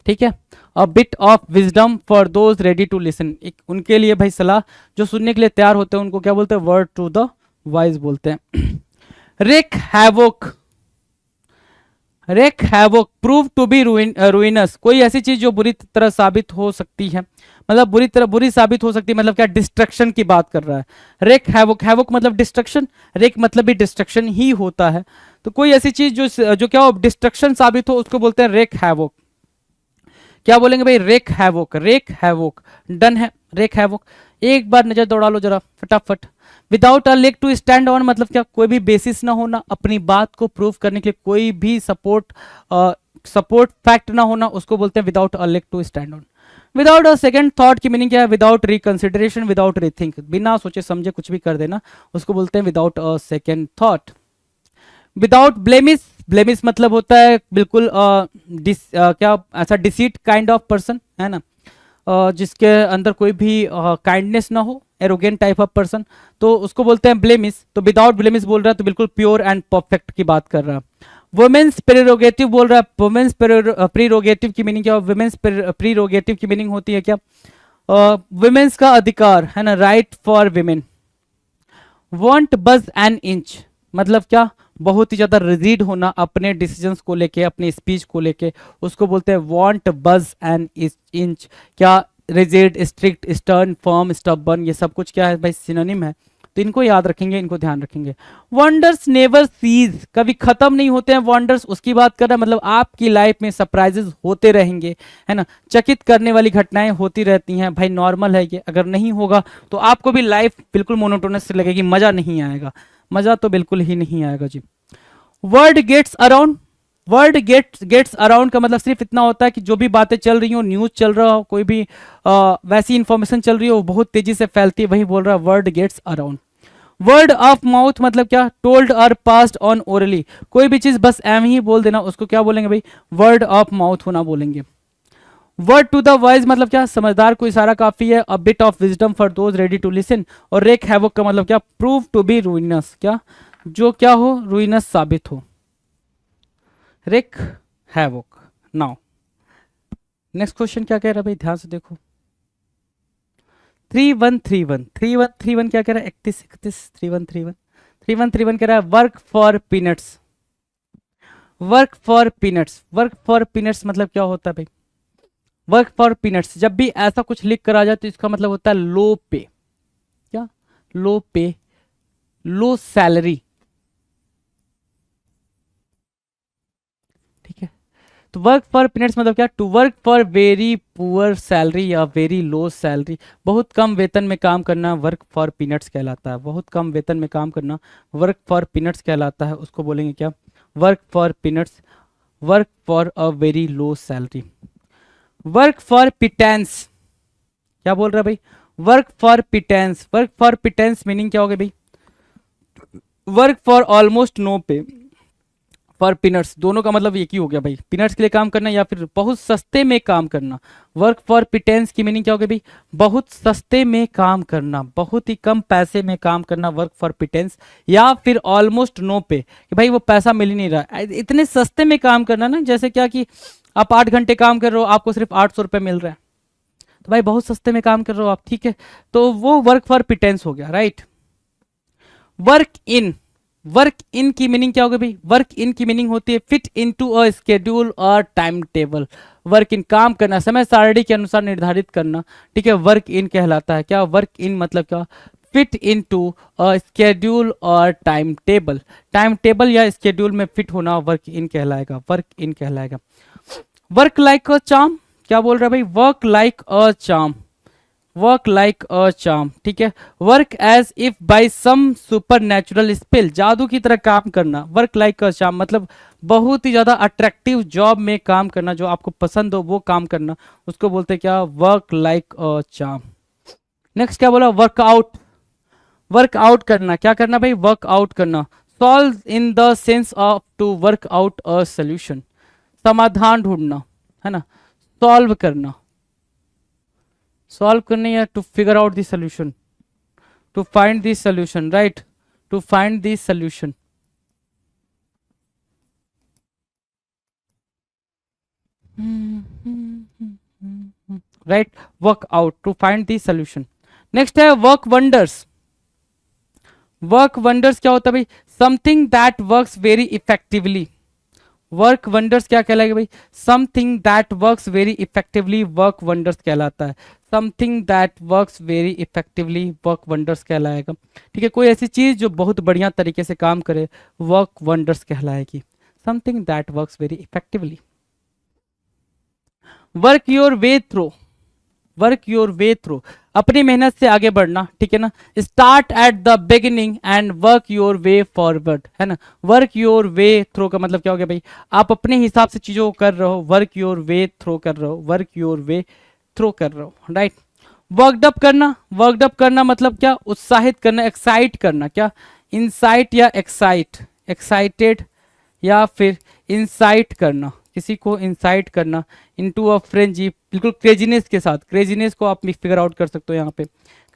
ठीक है. A bit of wisdom for those ready to listen, एक उनके लिए भाई सलाह जो सुनने के लिए तैयार होते हैं, उनको क्या बोलते हैं, वर्ड टू द वाइज बोलते हैं. Wreak havoc, wreak havoc, prove to be ruinous, कोई ऐसी चीज जो बुरी तरह साबित हो सकती है, मतलब बुरी साबित हो सकती है, मतलब क्या, डिस्ट्रक्शन की बात कर रहा है. रेक हैवोक, हैवोक मतलब डिस्ट्रक्शन, रेक मतलब भी डिस्ट्रक्शन ही होता है. तो कोई ऐसी चीज जो क्या हो, डिस्ट्रक्शन साबित हो, उसको बोलते हैं रेक हैवोक. क्या बोलेंगे भाई, wreak havoc, wreak havoc, done है. Wreak havoc. एक बार नजर दौड़ा लो जरा फटाफट. Without a leg to stand on मतलब क्या, कोई भी बेसिस ना होना, अपनी बात को प्रूव करने के लिए कोई भी सपोर्ट फैक्ट ना होना, उसको बोलते हैं without a leg to stand on. Without a second thought की मीनिंग क्या है, विदाउट रिकंसिडरेशन, विदाउट रीथिंक, बिना सोचे समझे कुछ भी कर देना, उसको बोलते हैं without a second thought. Without blemish, blemish मतलब होता है बिल्कुल क्या ऐसा डिसीट काइंड ऑफ पर्सन, है ना, जिसके अंदर कोई भी काइंडनेस ना हो, एरोगेंट टाइप ऑफ पर्सन, तो उसको बोलते हैं ब्लेमिस. तो विदाउट ब्लेमिस बोल रहा है तो बिल्कुल प्योर एंड परफेक्ट की बात कर रहा है. वुमेन्स प्रीरोगेटिव बोल रहा है. वुमेन्स प्रीरोगेटिव की मीनिंग क्या, वुमेन्स प्रीरोगेटिव की मीनिंग होती है क्या, वुमेन्स का अधिकार, है ना, right for women. Want budge an inch मतलब क्या, बहुत ही ज्यादा रिजिड होना अपने डिसीजंस को लेके, अपने स्पीच को लेके, उसको बोलते हैं वॉन्ट बज एन इंच. क्या, rigid, strict, stern, firm, stubborn, ये सब कुछ क्या है भाई, सिनोनिम है. तो इनको याद रखेंगे, इनको ध्यान रखेंगे. वंडर्स नेवर सीज, कभी खत्म नहीं होते हैं वंडर्स, उसकी बात कर रहा है, मतलब आपकी लाइफ में सरप्राइजेस होते रहेंगे, है ना, चकित करने वाली घटनाएं होती रहती हैं भाई, नॉर्मल है ये. अगर नहीं होगा तो आपको भी लाइफ बिल्कुल मोनोटोनस लगेगी, मजा नहीं आएगा, मजा तो बिल्कुल ही नहीं आएगा जी. Word gets around, word gets around का मतलब सिर्फ इतना होता है कि जो भी बातें चल रही हो, न्यूज चल रहा हो, कोई भी वैसी इंफॉर्मेशन चल रही हो, वो बहुत तेजी से फैलती है, वही बोल रहा है word gets around. Word of mouth मतलब क्या, टोल्ड और पास्ड ऑन ओरली, कोई भी चीज बस एम ही बोल देना, उसको क्या बोलेंगे भाई, वर्ड ऑफ माउथ होना बोलेंगे. वर्ड टू द वाइज मतलब क्या, समझदार को इशारा काफी है. A bit of wisdom for those ready to listen. और रेक हैवोक का मतलब क्या, प्रूव टू बी रुइनस, क्या, जो क्या हो, रुइनस साबित हो. Wreak havoc. Now next question क्या कह रहा है भाई, ध्यान से देखो. 3131 क्या कह रहा है, 31 3131 कह रहा है work for peanuts. Work for peanuts, work for peanuts मतलब क्या होता है भाई, वर्क फॉर पीनट्स जब भी ऐसा कुछ लिख कर आ जाए तो इसका मतलब होता है लो पे. क्या, लो पे, लो सैलरी, ठीक है। तो वर्क फॉर पीनट्स मतलब क्या, to work for very poor salary या वेरी लो सैलरी, बहुत कम वेतन में काम करना वर्क फॉर पीनट्स कहलाता है। बहुत कम वेतन में काम करना वर्क फॉर पीनट्स कहलाता है, उसको बोलेंगे क्या, work for peanuts, work for a very low salary. Work for pittance, क्या बोल रहा है भाई, work for pittance. Work for pittance meaning क्या होगा भाई, work for almost no pay, for peanuts, दोनों का मतलब एक ही हो गया भाई, पीनट्स के लिए काम करना या फिर बहुत सस्ते में काम करना। वर्क फॉर पिटेंस की मीनिंग क्या होगी भाई, बहुत सस्ते में काम करना, बहुत ही कम पैसे में काम करना, वर्क फॉर पिटेंस। या फिर ऑलमोस्ट नो पे, कि भाई वो पैसा मिल ही नहीं रहा, इतने सस्ते में काम करना ना, जैसे क्या कि आप 8 घंटे काम कर रहे हो, आपको सिर्फ 800 रुपये मिल रहा है, तो भाई बहुत सस्ते में काम कर रहे हो आप, ठीक है, तो वो वर्क फॉर पिटेंस हो गया, राइट। वर्क इन, वर्क इन की मीनिंग क्या होगी भाई, वर्क इन की मीनिंग होती है फिट इनटू अ स्केड्यूल और टाइम टेबल। वर्क इन, काम करना, समय सारणी के अनुसार निर्धारित करना, ठीक है, वर्क इन कहलाता है। क्या वर्क इन मतलब क्या, फिट इनटू अ स्केड्यूल और टाइम टेबल, टाइम टेबल या स्केड्यूल में फिट होना वर्क इन कहलाएगा, वर्क इन कहलाएगा। वर्क लाइक अ चार्म, क्या बोल रहा है भाई, work like a charm, work like a charm, ठीक है। Work as if by some supernatural spell, जादू की तरह काम करना, वर्क लाइक अ चार्म मतलब बहुत ही ज्यादा अट्रैक्टिव जॉब में काम करना, जो आपको पसंद हो वो काम करना, उसको बोलते हैं क्या, work like a charm. Next क्या बोला, वर्कआउट, वर्कआउट करना, क्या करना भाई, वर्कआउट करना। Solve in the sense of to work out a solution, समाधान ढूंढना, है ना, सॉल्व करना, सॉल्व करने या to figure out the solution, to find the solution, right, to find the solution. Right, work out, to find the solution. Next है work wonders. Work wonders क्या होता है भाई, something that works very effectively. Work wonders क्या कहलाएगा भाई, something that works very effectively, work wonders कहलाता है। Something that works very effectively, work wonders कहलाएगा, ठीक है। कोई ऐसी चीज जो बहुत बढ़िया तरीके से काम करे, वर्क वंडर्स कहलाएगी, something that works very effectively. Work your way through, work your way through, अपनी मेहनत से आगे बढ़ना, ठीक है ना। Start at the beginning and work your way forward, है ना। वर्क योर वे थ्रू का मतलब क्या हो गया भाई, आप अपने हिसाब से चीजों को कर रहे हो, वर्क योर वे थ्रू कर रहे हो, वर्क योर वे थ्रू कर रहे हो, राइट। वर्कड अप करना, वर्कड अप करना मतलब क्या, उत्साहित करना, एक्साइट करना, क्या, इंसाइट या एक्साइट, एक्साइटेड या फिर इंसाइट करना, किसी को इंसाइट करना इनटू अ फ्रेंजी, बिल्कुल क्रेजीनेस के साथ, क्रेजीनेस को आप फिगर आउट कर सकते हो यहाँ पे,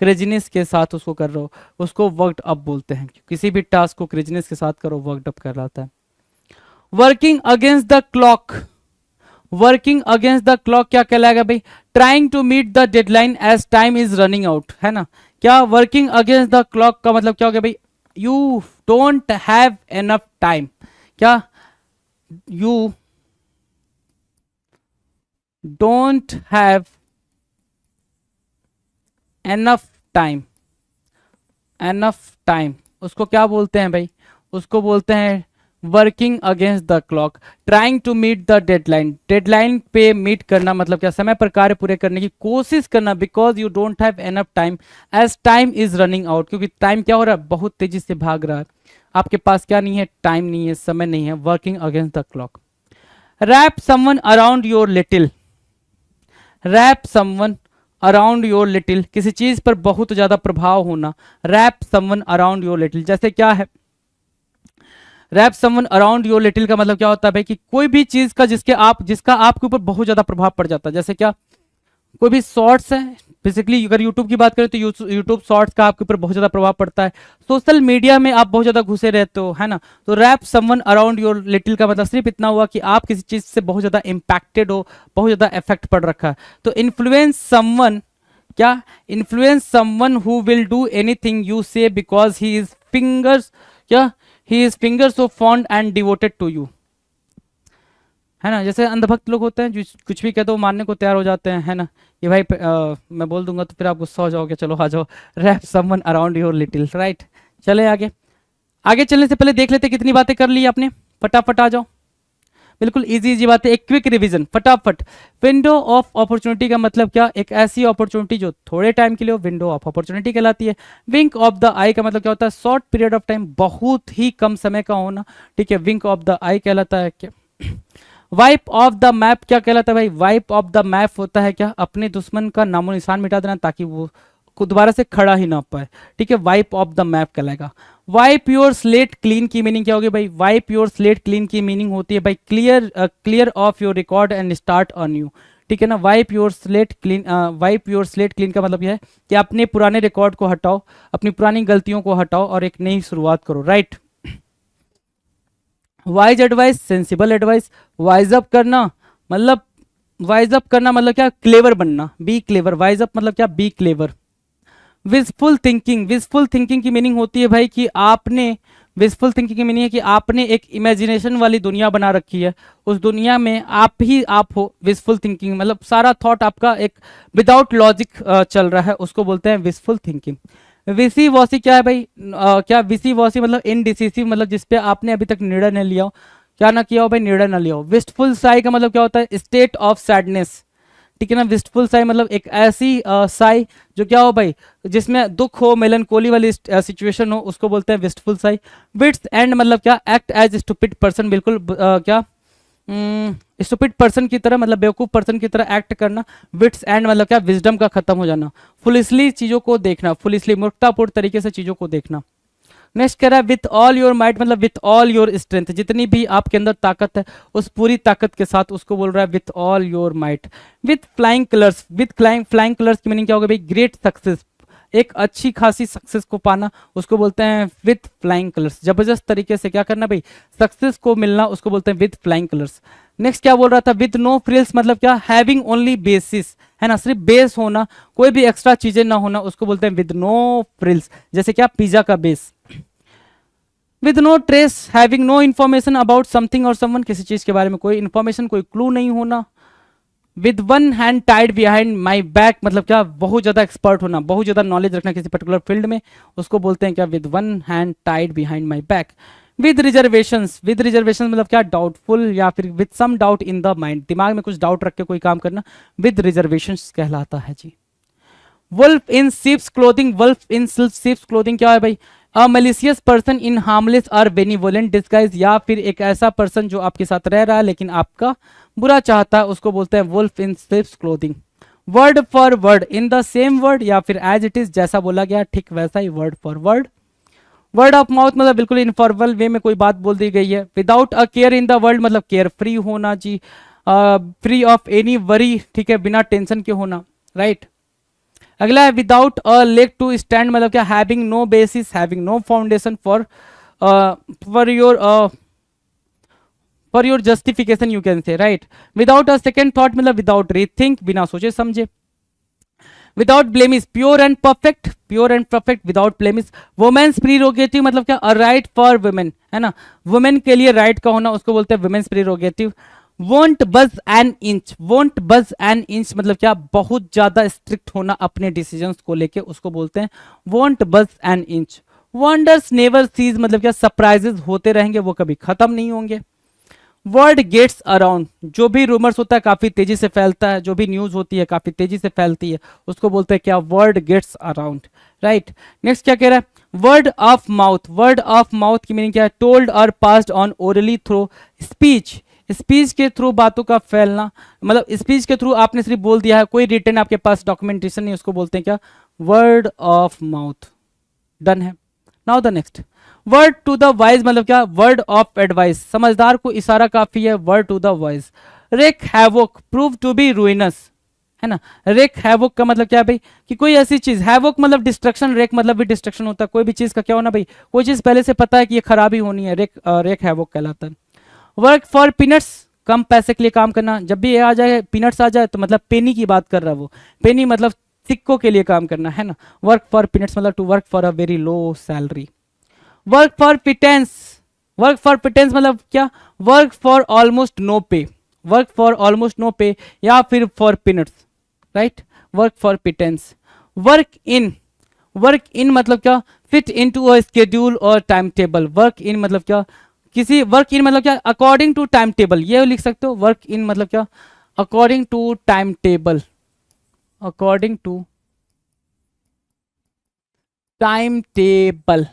क्रेजीनेस के साथ उसको कर रहे हो, उसको वर्कड अप बोलते हैं। किसी भी टास्क को क्रेजीनेस के साथ करो, वर्कड अप कहलाता है। Working against the clock, working against the clock क्या कहलाएगा भाई, trying to meet the deadline as time is running out, है ना। क्या वर्किंग अगेंस्ट द क्लॉक का मतलब क्या हो गया भाई, you don't have enough time, क्या, you don't have enough time, enough time, उसको क्या बोलते हैं भाई, उसको बोलते हैं working against the clock, trying to meet the deadline, deadline पे मीट करना मतलब क्या, समय पर कार्य पूरे करने की कोशिश करना, because you don't have enough time as time is running out, क्योंकि टाइम क्या हो रहा है, बहुत तेजी से भाग रहा है, आपके पास क्या नहीं है, टाइम नहीं है, समय नहीं है, working against the clock. Wrap someone around your little, wrap someone around your little, किसी चीज पर बहुत ज्यादा प्रभाव होना, wrap someone around your little, जैसे क्या है, wrap someone around your little का मतलब क्या होता है भाई, कि कोई भी चीज का जिसका आपके ऊपर बहुत ज्यादा प्रभाव पड़ जाता है, जैसे क्या, कोई भी शॉर्ट्स है, बेसिकली अगर यूट्यूब की बात करें तो यूट्यूब शॉर्ट्स का आपके ऊपर बहुत ज्यादा प्रभाव पड़ता है, सोशल मीडिया में आप बहुत ज्यादा घुसे रहते हो, है ना। तो wrap someone around your little का मतलब सिर्फ इतना हुआ कि आप किसी चीज से बहुत ज्यादा इंपैक्टेड हो, बहुत ज्यादा इफेक्ट पड़ रखा है। तो इन्फ्लुएंस समवन, क्या, influence someone who will do anything you say because he is fingers, क्या, he is finger so fond and devoted to you, है ना। जैसे अंधभक्त लोग होते हैं जो कुछ भी कहते हो मानने को तैयार हो जाते हैं, है ना। ये भाई मैं बोल दूंगा तो फिर आप गुस्सा हो जाओगे, चलो आ जाओ, wrap someone around your little, right, चले आगे। आगे चलने से पहले देख लेते हैं कितनी बातें कर ली आपने, फटाफट आ जाओ। बिल्कुल इजी इजी बात है, एक क्विक रिवीजन फटाफट। विंडो ऑफ अपॉर्चुनिटी का मतलब क्या, एक ऐसी अपॉर्चुनिटी जो थोड़े टाइम के लिए हो, विंडो ऑफ अपॉर्चुनिटी कहलाती है। विंक ऑफ द आई का मतलब क्या होता है, शॉर्ट पीरियड ऑफ टाइम, बहुत ही कम समय का होना, ठीक है, विंक ऑफ द आई कहलाता है। क्या वाइप ऑफ द मैप क्या कहलाता है भाई, वाइप ऑफ द मैप होता है क्या, अपने दुश्मन का नामो निशान मिटा देना ताकि वो दोबारा से खड़ा ही ना पाए, ठीक है, वाइप ऑफ द मैप कहलाएगा। वाइप योर स्लेट क्लीन की मीनिंग क्या होगी भाई, वाइप योर स्लेट क्लीन की मीनिंग होती है भाई clear of your record and start on new, ठीक है ना। Wipe your slate clean, wipe your slate clean का मतलब यह है कि अपने पुराने रिकॉर्ड को हटाओ, अपनी पुरानी गलतियों को हटाओ और एक नई शुरुआत करो, right. Wise advice, sensible advice, wise up करना मतलब, वाइज अप करना मतलब क्या, क्लेवर बनना, बी क्लेवर, वाइज अप मतलब क्या, बी क्लेवर। विजफुल थिंकिंग, विजफुल थिंकिंग की मीनिंग होती है भाई कि आपने, विजफुल थिंकिंग की मीनिंग है कि आपने एक इमेजिनेशन वाली दुनिया बना रखी है, उस दुनिया में आप ही आप हो। विजफुल थिंकिंग मतलब सारा थॉट आपका एक विदाउट लॉजिक चल रहा है, उसको बोलते हैं विजफुल थिंकिंग। विसी वॉसी क्या है भाई, क्या विसी वॉसी मतलब इनडिसिसिव, मतलब जिसपे आपने अभी तक निर्णय नहीं लिया हो, क्या ना किया हो भाई, निर्णय ना लिया हो। विस्टफुल साई का मतलब क्या होता है, स्टेट ऑफ सैडनेस, ठीक है ना। विस्टफुल साई मतलब एक ऐसी साई जो क्या हो भाई, जिसमें दुख हो, मेलनकोली वाली सिचुएशन हो, उसको बोलते हैं विस्टफुल साई। विट्स एंड मतलब क्या, एक्ट एज स्टूपिड पर्सन, बिल्कुल क्या स्टूपिड पर्सन की तरह, मतलब बेवकूफ पर्सन की तरह एक्ट करना। विट्स एंड मतलब क्या, विजडम का खत्म हो जाना। फुलिसली चीजों को देखना, फुलिसली मूर्खतापूर्ण तरीके से चीजों को देखना। नेक्स्ट कह रहा है विथ ऑल योर माइट मतलब विथ ऑल योर स्ट्रेंथ, जितनी भी आपके अंदर ताकत है उस पूरी ताकत के साथ, उसको बोल रहा है with all your might. With flying colours, with flying colours की मीनिंग क्या होगा भाई, ग्रेट सक्सेस, एक अच्छी खासी सक्सेस को पाना, उसको बोलते हैं विथ फ्लाइंग कलर्स। जबरदस्त तरीके से क्या करना भाई, सक्सेस को मिलना, उसको बोलते हैं विथ फ्लाइंग कलर्स। नेक्स्ट क्या बोल रहा था, विथ नो फ्रिल्स मतलब क्या, हैविंग ओनली बेसिस, है ना, सिर्फ बेस होना, कोई भी एक्स्ट्रा चीजें ना होना, उसको बोलते हैं विद नो फ्रिल्स। जैसे क्या, पिज्जा का base. With no trace, having no information about something और समवन, किसी चीज के बारे में कोई इन्फॉर्मेशन, कोई क्लू नहीं होना। With one hand tied behind my back मतलब क्या, बहुत ज्यादा एक्सपर्ट होना, बहुत ज्यादा नॉलेज रखना किसी पर्टिकुलर फील्ड में, उसको बोलते हैं क्या, with one hand tied behind my back. With reservations, with reservation मतलब क्या, डाउटफुल या फिर with some doubt in the mind, दिमाग में कुछ डाउट रख के कोई काम करना, विद रिजर्वेशंस कहलाता है जी। Wolf in sheep's clothing, wolf in sheep's clothing क्या है भाई, अ मैलिशियस पर्सन इन हार्मलेस और बेनिवोलेंट डिस्गाइज, या फिर एक ऐसा पर्सन जो आपके साथ रह रहा है लेकिन आपका बुरा चाहता है, उसको बोलते हैं wolf in sheep's clothing. Word for word, in the same word या फिर एज इट इज, जैसा बोला गया ठीक वैसा ही, word for word. Word of mouth मतलब बिल्कुल इनफॉर्मल वे में कोई बात बोल दी गई है। Without a care in the world मतलब केयर फ्री होना जी, फ्री ऑफ एनी वरी, ठीक है, बिना टेंशन के होना, राइट। अगला है without a leg to stand मतलब क्या, having no basis, having no foundation for your justification you can say, right. Without a second thought मतलब विदाउट रीथिंक, बिना सोचे समझे। Without blemish, pure and perfect, pure and perfect without blemish. Women's प्रीरोगेटिव मतलब क्या, a right for women, है ना, women के लिए राइट का होना, उसको बोलते हैं women's prerogative. Won't budge an inch, won't budge an inch मतलब क्या, बहुत ज्यादा स्ट्रिक्ट होना अपने डिसीजंस को लेके, उसको बोलते हैं won't budge an inch. Wonders never cease मतलब क्या, सरप्राइजेस होते रहेंगे, वो कभी खत्म नहीं होंगे। वर्ड गेट्स अराउंड, जो भी रूमर्स होता है काफी तेजी से फैलता है, जो भी न्यूज होती है काफी तेजी से फैलती है, उसको बोलते हैं क्या, word gets around, right. Next क्या कह रहा है, word of mouth, word of mouth की मीनिंग क्या है, टोल्ड और passed on orally through speech, speech के थ्रू बातों का फैलना, मतलब स्पीच के थ्रू आपने सिर्फ बोल दिया है, कोई रिटर्न आपके पास डॉक्यूमेंटेशन नहीं, उसको बोलते हैं क्या, वर्ड ऑफ माउथ। डन है। Now the next, word to the wise मतलब क्या, वर्ड ऑफ एडवाइस, समझदार को इशारा काफी है, word to the wise. Wreak havoc, prove to be ruinous, है ना। रेक हैवोक का मतलब क्या है भाई, कि कोई ऐसी चीज, हैवोक मतलब डिस्ट्रक्शन, रेक मतलब भी डिस्ट्रक्शन होता है, कोई भी चीज का क्या होना भाई, कोई चीज पहले से पता है कि ये खराबी होनी है, रेक हैवोक कहलाता है। वर्क फॉर पीनट्स, कम पैसे के लिए काम करना, जब भी ये आ जाए पीनट्स आ जाए तो मतलब पेनी की बात कर रहा है वो, पेनी मतलब सिक्कों के लिए काम करना, है ना। वर्क फॉर पीनट्स मतलब to work for a very low salary. Work for pittance, work for pittance मतलब क्या, work for almost no pay, work for almost no pay या फिर for peanuts, right, work for pittance. Work in, work in मतलब क्या, fit into a schedule और time table. Work in मतलब क्या, किसी वर्क इन मतलब क्या, अकॉर्डिंग टू टाइम टेबल, ये लिख सकते हो। वर्क इन मतलब क्या, according to time table, according to time table,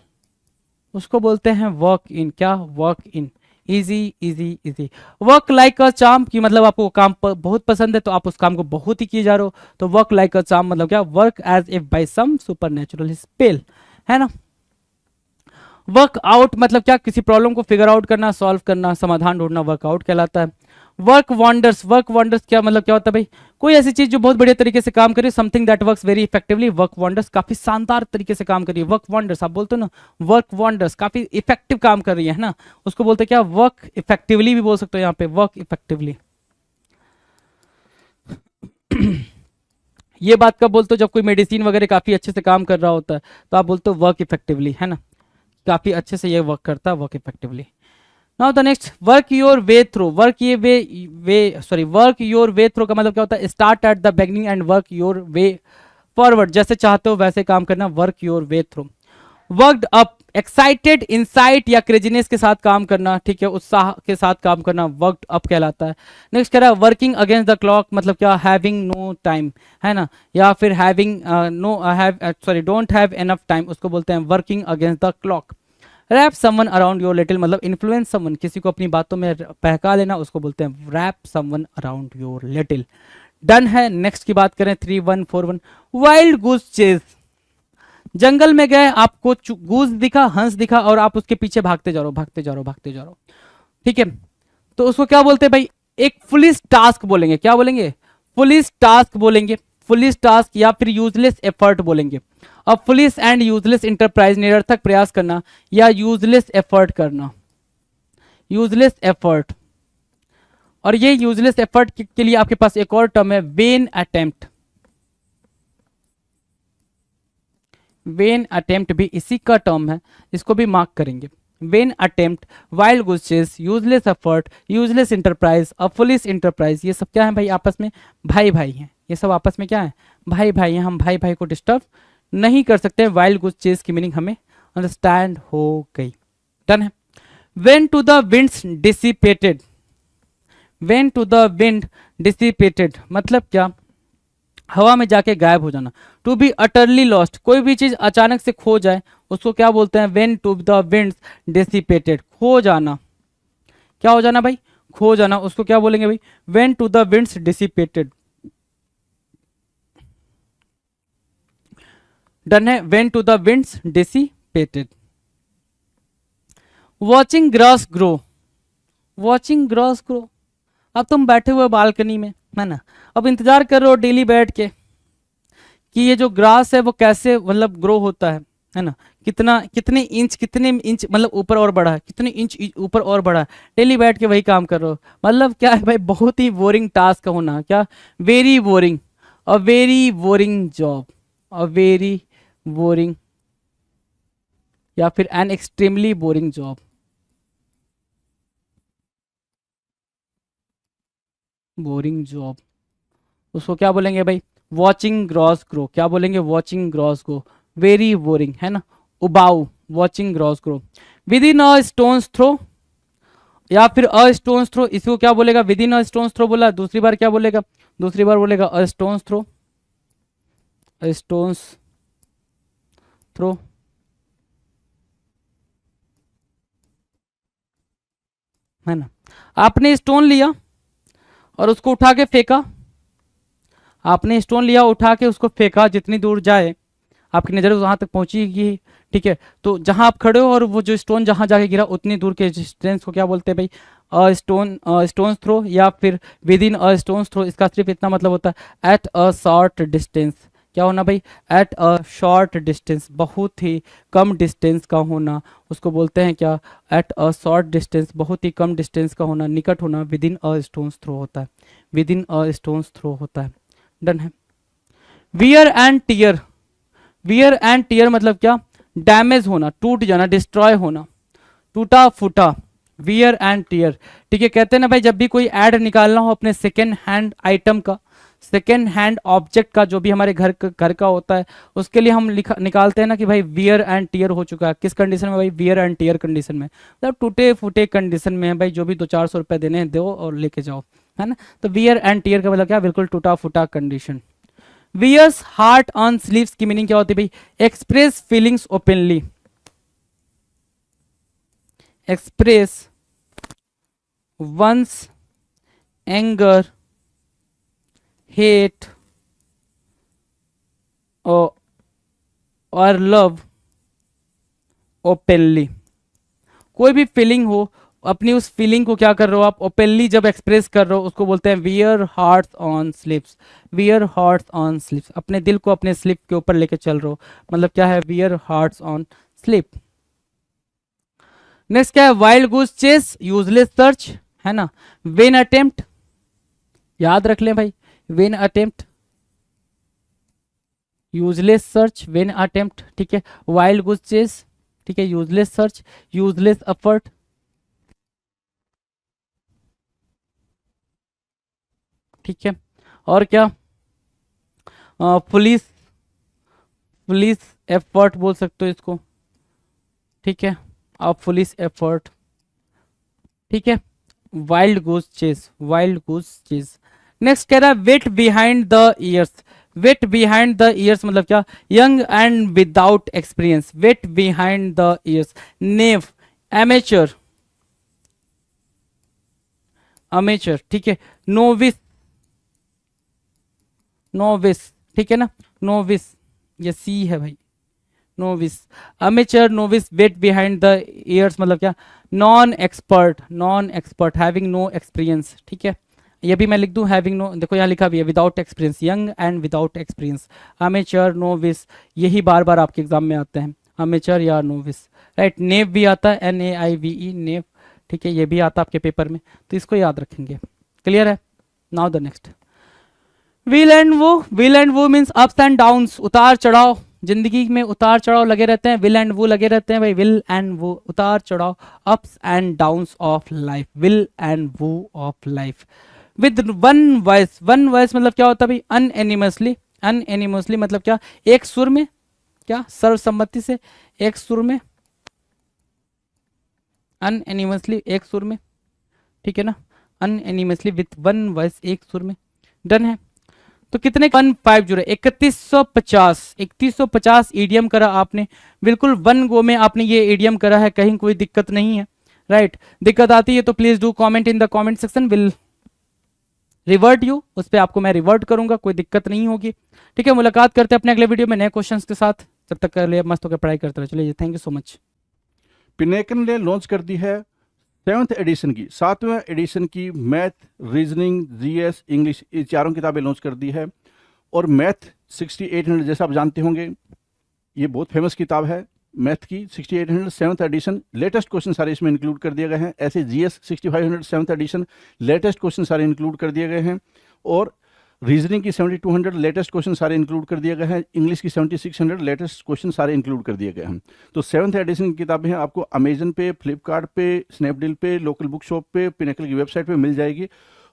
उसको बोलते हैं वर्क इन। क्या, work in. Easy easy easy. Work like a charm की मतलब आपको काम बहुत पसंद है तो आप उस काम को बहुत ही किए जा रहे हो, तो वर्क लाइक अ चार्म मतलब क्या, work as if by some supernatural spell, है ना। वर्क आउट मतलब क्या, किसी प्रॉब्लम को फिगर आउट करना, सॉल्व करना, समाधान ढूंढना, वर्कआउट कहलाता है। वर्क वंडर्स, वर्क वंडर्स क्या मतलब क्या होता है भाई, कोई ऐसी चीज जो बहुत बढ़िया तरीके से काम करे, something that works very effectively. Work wonders, काफी शानदार तरीके से काम कर रही है। वर्क वंडर्स आप बोलते हो ना, वर्क वंडर्स काफी इफेक्टिव काम कर रही है ना, उसको बोलते हैं क्या, वर्क इफेक्टिवली भी बोल सकते हो यहाँ पे, वर्क इफेक्टिवली। ये बात कब बोलते हो, जब कोई मेडिसिन वगैरह काफी अच्छे से काम कर रहा होता है तो आप बोलते हो वर्क इफेक्टिवली, है ना, काफी अच्छे से ये वर्क करता है, work effectively. Now the next, work your way through. Work ये वर्क योर वे थ्रू का मतलब क्या होता है, start at the beginning and work your way forward, जैसे चाहते हो वैसे काम करना, work your way through. Worked up, excited, insight या क्रेजीनेस के साथ काम करना, ठीक है, उत्साह के साथ काम करना, वर्कड अप कहलाता है। नेक्स्ट कह रहा है वर्किंग अगेंस्ट द क्लॉक मतलब क्या, हैविंग नो टाइम, है ना, या फिर having don't have enough time, उसको बोलते हैं working against the clock. Wrap someone around your little मतलब इन्फ्लुएंस समवन, किसी को अपनी बातों में बहका लेना, उसको बोलते हैं wrap someone around your little. Done है। नेक्स्ट की बात करें 3141, वाइल्ड गूस चेज। जंगल में गए, आपको गूस दिखा, हंस दिखा और आप उसके पीछे भागते जा रहे हो, भागते जा रहे हो, भागते जा रहे हो, ठीक है, तो उसको क्या बोलते हैं भाई, एक फुलिश टास्क बोलेंगे। क्या बोलेंगे, फुलिश टास्क बोलेंगे, फुलिश टास्क या फिर यूजलेस एफर्ट बोलेंगे। अब फुलिश एंड यूजलेस इंटरप्राइज, निरर्थक प्रयास करना या यूजलेस एफर्ट करना, यूजलेस एफर्ट। और ये यूजलेस एफर्ट के लिए आपके पास एक और टर्म है, वेन अटेम्प्ट। वेन अटेम्प्ट भी इसी का टर्म है, इसको भी मार्क करेंगे। Vain attempt, wild goose chase, useless effort, useless enterprise, a foolish enterprise, ये सब क्या है भाई, आपस में भाई भाई हैं, ये सब आपस में क्या है, भाई भाई हैं। हम भाई भाई को डिस्टर्ब नहीं कर सकते। वाइल्ड गूस चेस की मीनिंग हमें अंडरस्टैंड हो गई। डन है। When to the winds dissipated, went to the wind dissipated मतलब क्या, हवा में जाके गायब हो जाना। टू बी अटरली लॉस्ट, कोई भी चीज अचानक से खो जाए उसको क्या बोलते हैं, went to the winds dissipated, खो जाना। क्या हो जाना भाई, खो जाना, उसको क्या बोलेंगे भाई, when to the winds dissipated. Done है। When to the winds dissipated. Watching grass grow, watching grass grow, अब तुम बैठे हुए बालकनी में, है ना, अब इंतजार कर रहे हो डेली बैठ के कि ये जो ग्रास है वो कैसे मतलब ग्रो होता है ना, कितना कितने इंच मतलब ऊपर और बढ़ा है, कितने इंच ऊपर और बढ़ा है, डेली बैठ के वही काम कर रहे हो। मतलब क्या है भाई, बहुत ही बोरिंग टास्क होना, क्या, very boring, a very boring job, a very boring या फिर an extremely boring job, boring job, उसको क्या बोलेंगे भाई, वॉचिंग ग्रॉस ग्रो। क्या बोलेंगे, watching grass grow, very boring, है ना, उबाऊ, watching grass grow. Within a stone's throw या फिर अ स्टोन्स थ्रो, इसको क्या बोलेगा, within a stone's throw बोला, दूसरी बार क्या बोलेगा, दूसरी बार बोलेगा a stone's throw, a stone's throw, है ना। आपने स्टोन लिया और उसको उठा के फेंका, आपने स्टोन लिया उठा के उसको फेंका, जितनी दूर जाए आपकी नजर वहां तक पहुंचेगी, ठीक है, तो जहां आप खड़े हो और वो जो स्टोन जहां जाके गिरा उतनी दूर के डिस्टेंस को क्या बोलते हैं भाई, स्टोन्स थ्रो या फिर within a stone's throw. इसका सिर्फ इतना मतलब होता है एट अ शॉर्ट डिस्टेंस। क्या होना भाई, एट अ शॉर्ट डिस्टेंस, बहुत ही कम डिस्टेंस का होना, उसको बोलते हैं क्या, एट अ शॉर्ट डिस्टेंस, बहुत ही कम डिस्टेंस का होना, निकट होना, within a stone's throw होता है, within a stone's throw होता है। डन है। Wear and tear, wear and tear मतलब क्या, डैमेज होना, टूट जाना, डिस्ट्रॉय होना, टूटा फूटा, वियर एंड टीयर, ठीक है। कहते हैं ना भाई, जब भी कोई ऐड निकालना हो अपने सेकेंड हैंड आइटम का, सेकेंड हैंड ऑब्जेक्ट का, जो भी हमारे घर का होता है, उसके लिए हम निकालते हैं ना कि भाई वियर एंड टियर हो चुका है। किस कंडीशन में भाई? वियर एंड टियर कंडीशन में, मतलब टूटे फूटे कंडीशन में है भाई, जो भी 200-400 रुपए देने हैं दो और लेके जाओ, है ना। तो वियर एंड टियर का मतलब क्या? बिल्कुल टूटा फूटा condition. Wears heart on sleeves की मीनिंग क्या होती है भाई? Express feelings openly, express one's anger, hate और लव ओपनली। कोई भी फीलिंग हो, अपनी उस फीलिंग को क्या कर रहे हो आप? ओपनली जब एक्सप्रेस कर रहे हो, उसको बोलते हैं wear hearts on slips. Wear hearts on slips, अपने दिल को अपने स्लिप के ऊपर लेके चल रहे हो, मतलब क्या है? Wear hearts on slip. Next क्या है? Wild goose chase, useless search, है ना। वेन अटेम्प्ट, याद रख लें भाई, vain attempt, useless search, vain attempt, ठीक है। वाइल्ड गूस चेस, ठीक है, यूजलेस सर्च, यूजलेस एफर्ट, ठीक है। और क्या? पुलिस, पुलिस एफर्ट बोल सकते हो इसको, ठीक है, आप पुलिस एफर्ट, ठीक है। Wild goose chase, wild goose chase. Next कह रहा है wet behind the ears. Wet behind the ears मतलब क्या? Young and without experience, wet behind the ears. Naive, amateur, amateur, ठीक है। नोविस, नोविस, ठीक है ना, नोविस, ये सी है भाई, novice. Amateur, novice, wet behind the ears मतलब क्या? Non expert, non expert, having no experience, ठीक है। ये भी मैं लिख दूं, हैविंग नो, देखो यहाँ लिखा भी है without experience, young and without experience. Amateur, novice, यही बार बार आपके एग्जाम में आते हैं, अमेचर या नोविस, राइट। नेव भी आता है, NAIVE, नेव, ठीक है, ये भी आता है आपके पेपर में, तो इसको याद रखेंगे। क्लियर है? Now the next, will and वो। विल एंड वो मीन्स अप्स एंड डाउन्स, उतार चढ़ाव, जिंदगी में उतार चढ़ाव लगे रहते हैं, विल एंड वो लगे रहते हैं भाई, विल एंड वो, उतार चढ़ाव, ups and downs of life, weal and woe of life. With one voice, one voice मतलब क्या होता है भाई? अनएनिमसली, अनएनिमसली मतलब क्या? एक सुर में, क्या? सर्वसम्मति से एक सुर में, अनएनिमसली एक सुर में, ठीक है ना, अनएनिमसली विथ वन वॉइस, एक सुर में। डन है? तो कितने 150, 3150, 3150 ईडीएम करा आपने, बिल्कुल वन गो में आपने ये ईडीएम करा है, कहीं कोई दिक्कत नहीं है, राइट। दिक्कत आती है तो please do comment in the comment section, will revert you, उस पर आपको मैं रिवर्ट करूंगा, कोई दिक्कत नहीं होगी, ठीक है। मुलाकात करते हैं अपने अगले वीडियो में नए क्वेश्चंस के साथ, जब तक के लिए मस्त होकर पढ़ाई करते रहे। चलिए, thank you so much. Pinnacle ने लॉन्च कर दी है 7th एडिशन की, 7वें एडिशन की मैथ, रीजनिंग, जीएस, इंग्लिश, ये चारों किताबें लॉन्च कर दी है। और मैथ 6800, जैसा आप जानते होंगे, ये बहुत फेमस किताब है मैथ की। 6800 7th एडिशन, लेटेस्ट क्वेश्चन सारे इसमें इंक्लूड कर दिए गए हैं। ऐसे GS 6500 7th edition, latest question सारे इंक्लूड कर दिए गए हैं। और रीजनिंग की 7200 लेटेस्ट क्वेश्चन सारे इंक्लूड कर दिए गए हैं। इंग्लिश की 7600 लेटेस्ट क्वेश्चन सारे इंक्लूड कर दिए गए हैं। तो 7th एडिशन की किताबें हैं, आपको अमेजन पे, फ्लिपकार्ट पे, स्नैपडील पे, लोकल बुक शॉप पे, पिनेकल की वेबसाइट पे मिल जाएगी।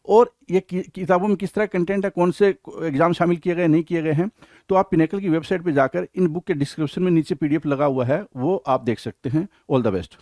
और ये किताबों में किस तरह कंटेंट है, कौन से एग्जाम शामिल किए गए नहीं किए गए हैं, तो आप पिनेकल की वेबसाइट पे जाकर इन बुक के डिस्क्रिप्शन में नीचे PDF लगा हुआ है, वो आप देख सकते हैं। All the best.